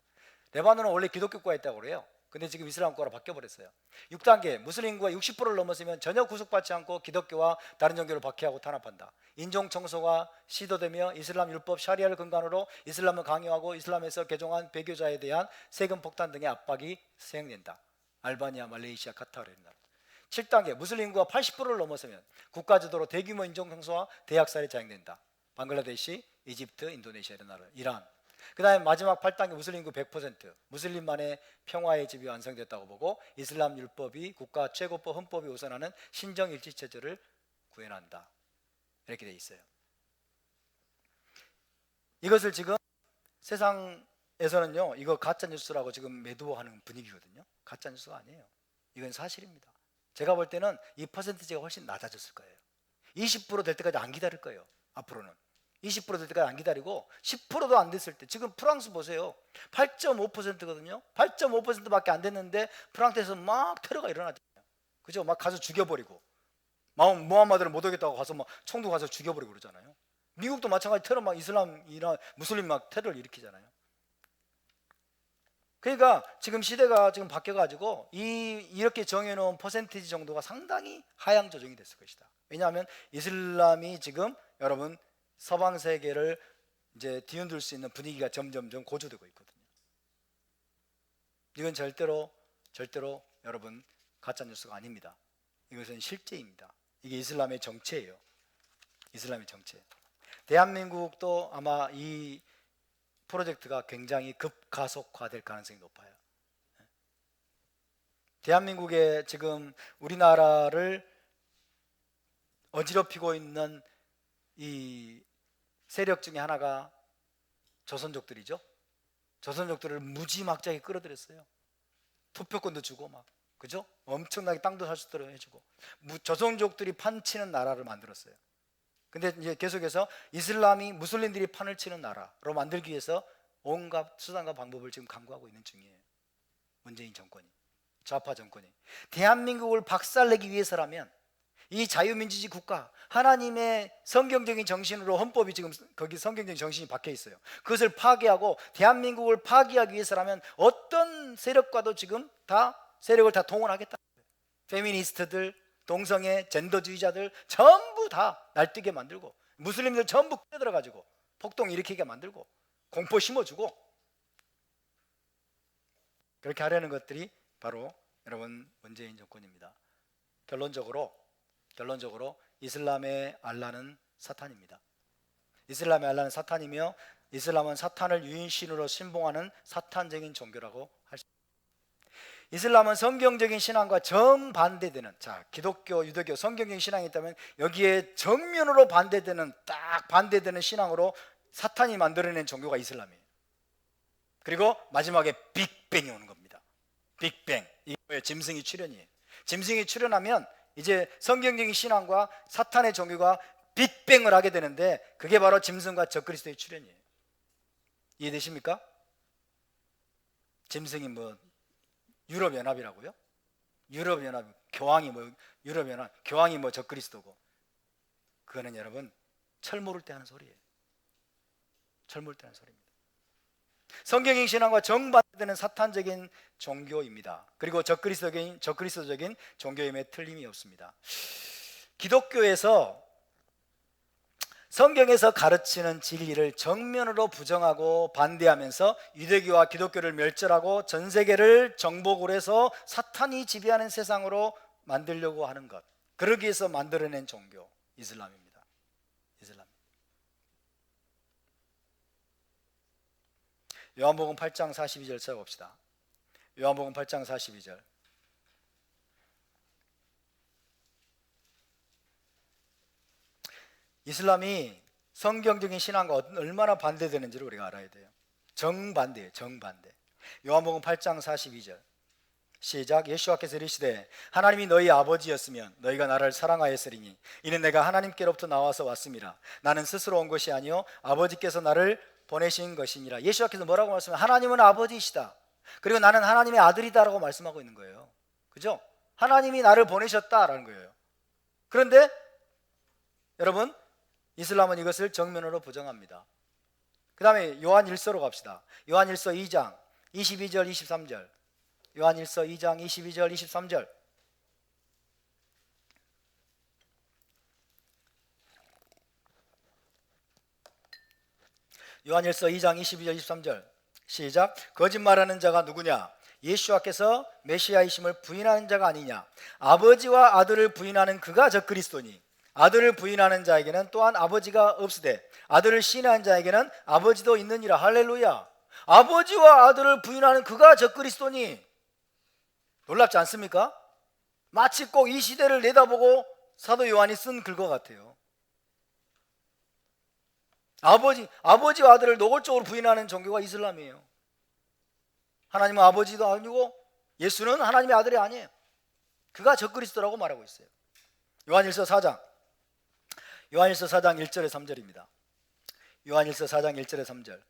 레바논은 원래 기독교 국가였다고 그래요. 근데 지금 이슬람 국가로 바뀌어버렸어요. 6단계, 무슬림 인구가 60%를 넘었으면 전혀 구속받지 않고 기독교와 다른 종교를 박해하고 탄압한다. 인종 청소가 시도되며 이슬람 율법 샤리아를 근간으로 이슬람을 강요하고 이슬람에서 개종한 배교자에 대한 세금 폭탄 등의 압박이 시행된다. 알바니아, 말레이시아, 카타르 이런 나라. 7단계, 무슬림 인구가 80%를 넘었으면 국가 주도로 대규모 인종 청소와 대학살이 자행된다. 방글라데시, 이집트, 인도네시아 이런 나라, 이란. 그 다음에 마지막 8단계 무슬림 인구 100%, 무슬림만의 평화의 집이 완성됐다고 보고 이슬람 율법이 국가 최고법 헌법이 우선하는 신정일치체제를 구현한다. 이렇게 돼 있어요. 이것을 지금 세상에서는요, 이거 가짜뉴스라고 지금 매도하는 분위기거든요. 가짜뉴스가 아니에요. 이건 사실입니다. 제가 볼 때는 이 퍼센티지가 훨씬 낮아졌을 거예요. 20% 될 때까지 안 기다릴 거예요. 앞으로는 20% 될 때까지 안 기다리고 10%도 안 됐을 때, 지금 프랑스 보세요. 8.5%거든요 8.5%밖에 안 됐는데 프랑스에서 막 테러가 일어나잖아요. 그죠? 막 가서 죽여버리고, 모함마드를 못 오겠다고 가서 막 총도 가서 죽여버리고 그러잖아요. 미국도 마찬가지 테러, 막 이슬람이나 무슬림 막 테러를 일으키잖아요. 그러니까 지금 시대가 지금 바뀌어가지고 이렇게 정해놓은 퍼센티지 정도가 상당히 하향 조정이 됐을 것이다. 왜냐하면 이슬람이 지금 여러분 서방 세계를 이제 뒤흔들 수 있는 분위기가 점점점 고조되고 있거든요. 이건 절대로 여러분 가짜 뉴스가 아닙니다. 이것은 실제입니다. 이게 이슬람의 정체예요. 이슬람의 정체. 대한민국도 아마 이 프로젝트가 굉장히 급가속화될 가능성이 높아요. 대한민국에 지금 우리나라를 어지럽히고 있는 이 세력 중에 하나가 조선족들이죠. 조선족들을 무지막지하게 끌어들였어요. 투표권도 주고 막, 그죠? 엄청나게 땅도 살 수 있도록 해주고, 조선족들이 판치는 나라를 만들었어요. 근데 이제 계속해서 이슬람이 무슬림들이 판을 치는 나라로 만들기 위해서 온갖 수단과 방법을 지금 강구하고 있는 중이에요. 문재인 정권이, 좌파 정권이. 대한민국을 박살내기 위해서라면 이 자유민주주의 국가, 하나님의 성경적인 정신으로 헌법이 지금 거기 성경적인 정신이 박혀 있어요. 그것을 파괴하고 대한민국을 파괴하기 위해서라면 어떤 세력과도 지금 다 세력을 다 동원하겠다. 페미니스트들, 동성애, 젠더주의자들 전부 다 날뛰게 만들고, 무슬림들 전부 끌어들어가지고 폭동 일으키게 만들고 공포 심어주고, 그렇게 하려는 것들이 바로 여러분 문재인 정권입니다. 결론적으로 이슬람의 알라는 사탄입니다. 이슬람의 알라는 사탄이며 이슬람은 사탄을 유인신으로 신봉하는 사탄적인 종교라고 할 수 있습니다. 이슬람은 성경적인 신앙과 정반대되는, 기독교, 유대교 성경적인 신앙이 있다면 여기에 정면으로 딱 반대되는 신앙으로 사탄이 만들어낸 종교가 이슬람이에요. 그리고 마지막에 빅뱅이 오는 겁니다. 빅뱅. 이게 짐승이 출현이에요. 짐승이 출현하면 이제 성경적인 신앙과 사탄의 종교가 빅뱅을 하게 되는데, 그게 바로 짐승과 적그리스도의 출현이에요. 이해되십니까? 짐승이 유럽연합이라고요? 유럽연합, 교황이 유럽연합, 교황이 적그리스도고, 그거는 여러분 철모를 때 하는 소리예요. 철모를 때 하는 소리입니다. 성경의 신앙과 정반대되는 사탄적인 종교입니다. 그리고 적그리스도적인 종교임에 틀림이 없습니다. 기독교에서 성경에서 가르치는 진리를 정면으로 부정하고 반대하면서 유대교와 기독교를 멸절하고 전 세계를 정복을 해서 사탄이 지배하는 세상으로 만들려고 하는 것, 그러기 위해서 만들어낸 종교 이슬람입니다. 이슬람. 요한복음 8장 42절 찾아봅시다. 요한복음 8장 42절. 이슬람이 성경적인 신앙과 얼마나 반대되는지를 우리가 알아야 돼요. 정반대예요. 정반대. 요한복음 8장 42절 시작. 예수와께서 이르시되 하나님이 너희 아버지였으면 너희가 나를 사랑하였으리니 이는 내가 하나님께로부터 나와서 왔음이라. 나는 스스로 온 것이 아니요 아버지께서 나를 보내신 것이니라. 예수와께서 뭐라고 말씀하세요? 하나님은 아버지이시다. 그리고 나는 하나님의 아들이다라고 말씀하고 있는 거예요. 그죠? 하나님이 나를 보내셨다라는 거예요. 그런데 여러분, 이슬람은 이것을 정면으로 부정합니다. 그 다음에 요한일서로 갑시다. 요한일서 2장 22절 23절. 요한일서 2장 22절 23절. 요한일서 2장 22절 23절 시작. 거짓말하는 자가 누구냐? 예수와께서 메시아이심을 부인하는 자가 아니냐? 아버지와 아들을 부인하는 그가 적그리스도니 아들을 부인하는 자에게는 또한 아버지가 없으되 아들을 시인하는 자에게는 아버지도 있느니라. 할렐루야. 아버지와 아들을 부인하는 그가 적그리스도니. 놀랍지 않습니까? 마치 꼭 이 시대를 내다보고 사도 요한이 쓴 글과 같아요. 아버지와 아들을 노골적으로 부인하는 종교가 이슬람이에요. 하나님은 아버지도 아니고 예수는 하나님의 아들이 아니에요. 그가 적그리스도라고 말하고 있어요. 요한일서 4장 1절에 3절입니다. 요한일서 4장 1절에 3절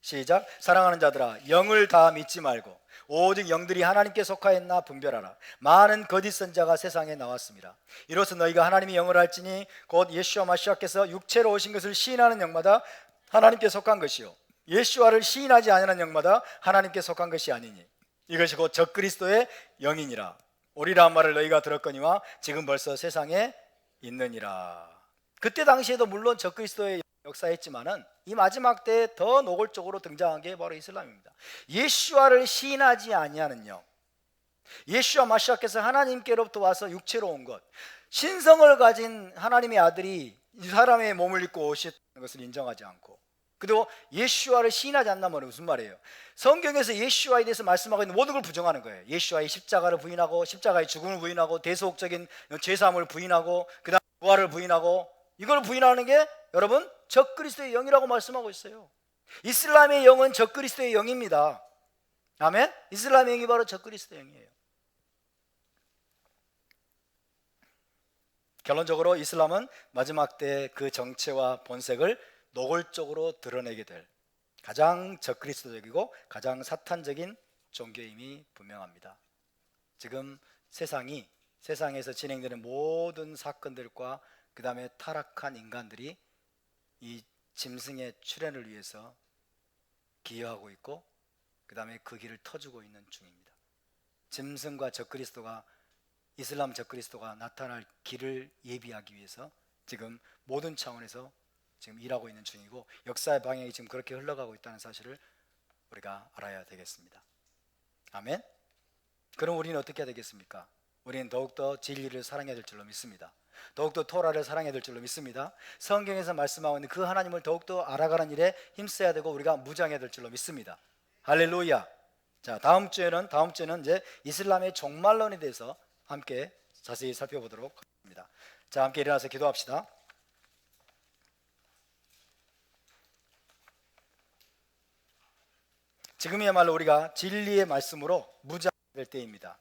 시작. 사랑하는 자들아, 영을 다 믿지 말고 오직 영들이 하나님께 속하였나 분별하라. 많은 거짓 선자가 세상에 나왔습니다. 이로써 너희가 하나님의 영을 알지니 곧 예수와 마시아께서 육체로 오신 것을 시인하는 영마다 하나님께 속한 것이요 예수와를 시인하지 않는 영마다 하나님께 속한 것이 아니니 이것이 곧 적그리스도의 영이니라. 오리라는 말을 너희가 들었거니와 지금 벌써 세상에 있느니라. 그때 당시에도 물론 적그리스도의 역사했지만은 이 마지막 때에 더 노골적으로 등장한 게 바로 이슬람입니다. 예수와를 시인하지 아니하는 영, 예수와 마시아께서 하나님께로부터 와서 육체로 온 것, 신성을 가진 하나님의 아들이 이 사람의 몸을 입고 오셨다는 것을 인정하지 않고, 그리고 예수와를 시인하지 않는다면 무슨 말이에요? 성경에서 예수와에 대해서 말씀하고 있는 모든 걸 부정하는 거예요. 예수와의 십자가를 부인하고, 십자가의 죽음을 부인하고, 대속적인 죄사함을 부인하고, 그 다음 부활을 부인하고, 이걸 부인하는 게 여러분 적그리스도의 영이라고 말씀하고 있어요. 이슬람의 영은 적그리스도의 영입니다. 아멘? 이슬람의 영이 바로 적그리스도의 영이에요. 결론적으로 이슬람은 마지막 때 그 정체와 본색을 노골적으로 드러내게 될 가장 적그리스도적이고 가장 사탄적인 종교임이 분명합니다. 지금 세상에서 진행되는 모든 사건들과 그 다음에 타락한 인간들이 이 짐승의 출현을 위해서 기여하고 있고 그 다음에 그 길을 터주고 있는 중입니다. 짐승과 적그리스도가, 이슬람 적그리스도가 나타날 길을 예비하기 위해서 지금 모든 차원에서 지금 일하고 있는 중이고 역사의 방향이 지금 그렇게 흘러가고 있다는 사실을 우리가 알아야 되겠습니다. 아멘. 그럼 우리는 어떻게 해야 되겠습니까? 우리는 더욱더 진리를 사랑해야 될 줄로 믿습니다. 더욱더 토라를 사랑해야 될 줄로 믿습니다. 성경에서 말씀하고 있는 그 하나님을 더욱더 알아가는 일에 힘써야 되고 우리가 무장해야 될 줄로 믿습니다. 할렐루야. 자, 다음 주에는 이제 이슬람의 종말론에 대해서 함께 자세히 살펴보도록 하겠습니다. 자, 함께 일어나서 기도합시다. 지금이야말로 우리가 진리의 말씀으로 무장될 때입니다.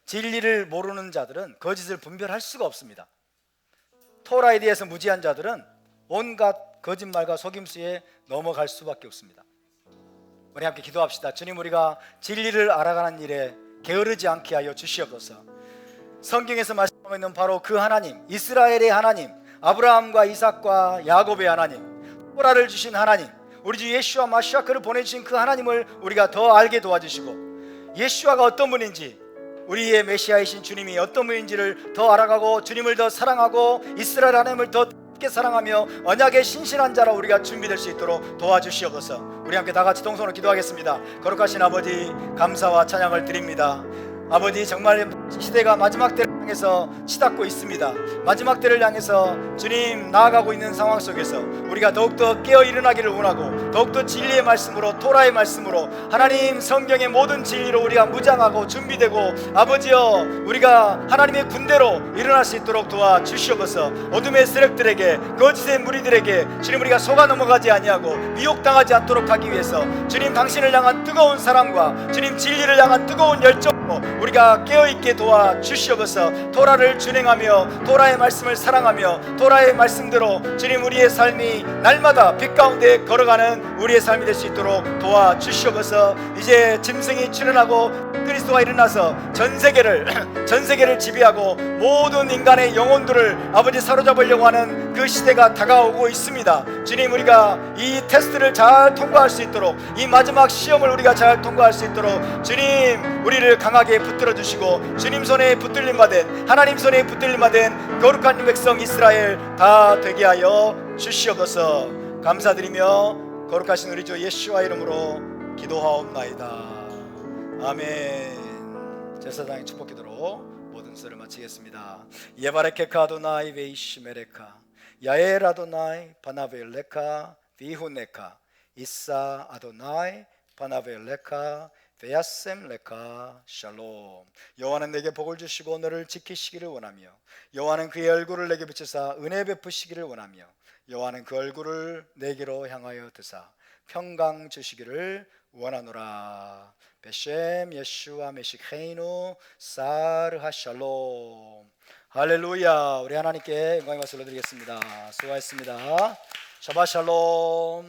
진리를 모르는 자들은 거짓을 분별할 수가 없습니다. 토라에 대해서 무지한 자들은 온갖 거짓말과 속임수에 넘어갈 수밖에 없습니다. 우리 함께 기도합시다. 주님, 우리가 진리를 알아가는 일에 게으르지 않게 하여 주시옵소서. 성경에서 말씀하고 있는 바로 그 하나님, 이스라엘의 하나님, 아브라함과 이삭과 야곱의 하나님, 토라를 주신 하나님, 우리 주 예수와 마시아 그를 보내주신 그 하나님을 우리가 더 알게 도와주시고, 예수아가 어떤 분인지, 우리의 메시아이신 주님이 어떤 분인지를 더 알아가고 주님을 더 사랑하고 이스라엘 하나님을 더 깊게 사랑하며 언약의 신실한 자로 우리가 준비될 수 있도록 도와주시옵소서. 우리 함께 다 같이 동성으로 기도하겠습니다. 거룩하신 아버지, 감사와 찬양을 드립니다. 아버지, 정말 시대가 마지막 때를 향해서 치닫고 있습니다. 마지막 때를 향해서 주님 나아가고 있는 상황 속에서 우리가 더욱더 깨어 일어나기를 원하고 더욱더 진리의 말씀으로, 토라의 말씀으로, 하나님 성경의 모든 진리로 우리가 무장하고 준비되고, 아버지여, 우리가 하나님의 군대로 일어날 수 있도록 도와주시옵소서. 어둠의 세력들에게, 거짓의 무리들에게 주님 우리가 속아 넘어가지 아니하고 미혹당하지 않도록 하기 위해서 주님 당신을 향한 뜨거운 사랑과 주님 진리를 향한 뜨거운 열정으로 우리가 깨어있게 도와주시옵소서. 토라를 준행하며 토라의 말씀을 사랑하며 토라의 말씀대로 주님 우리의 삶이 날마다 빛 가운데 걸어가는 우리의 삶이 될 수 있도록 도와주시옵소서. 이제 짐승이 출현하고 그리스도가 일어나서 전 세계를 지배하고 모든 인간의 영혼들을 아버지 사로잡으려고 하는 그 시대가 다가오고 있습니다. 주님, 우리가 이 테스트를 잘 통과할 수 있도록, 이 마지막 시험을 우리가 잘 통과할 수 있도록 주님 우리를 강하게 붙들어 주시고, 주님 손에 붙들림 받은, 하나님 손에 붙들림 받은 거룩한 백성 이스라엘 다 되게 하여 주시옵소서. 감사드리며 거룩하신 우리 주 예수와 이름으로 기도하옵나이다. 아멘. 제사장의 축복 기도로 모든 순서를 마치겠습니다. 예바레케카 아도나이 베이시메레카 야엘 아도나이 바나벨레카 비후네카 이사 아도나이 바나벨레카 베야셈 레카 샬롬. 여호와는 내게 복을 주시고 너를 지키시기를 원하며 여호와는 그의 얼굴을 내게 비추사 은혜 베푸시기를 원하며 여호와는 그 얼굴을 내게로 향하여 드사 평강 주시기를 원하노라. 베셈 예슈아 메시케이노 사르하 샬롬. 할렐루야. 우리 하나님께 영광의 박수를 드리겠습니다. 수고하셨습니다. 샤바 샬롬.